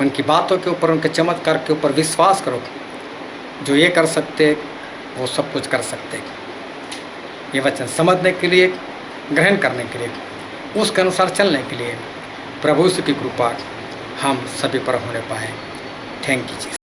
उनकी बातों के ऊपर, उनके चमत्कार के ऊपर विश्वास करो। जो ये कर सकते वो सब कुछ कर सकते। ये वचन समझने के लिए, ग्रहण करने के लिए, उसके अनुसार चलने के लिए प्रभु यीशु की कृपा हम सभी पर होने पाए। Thank you ji.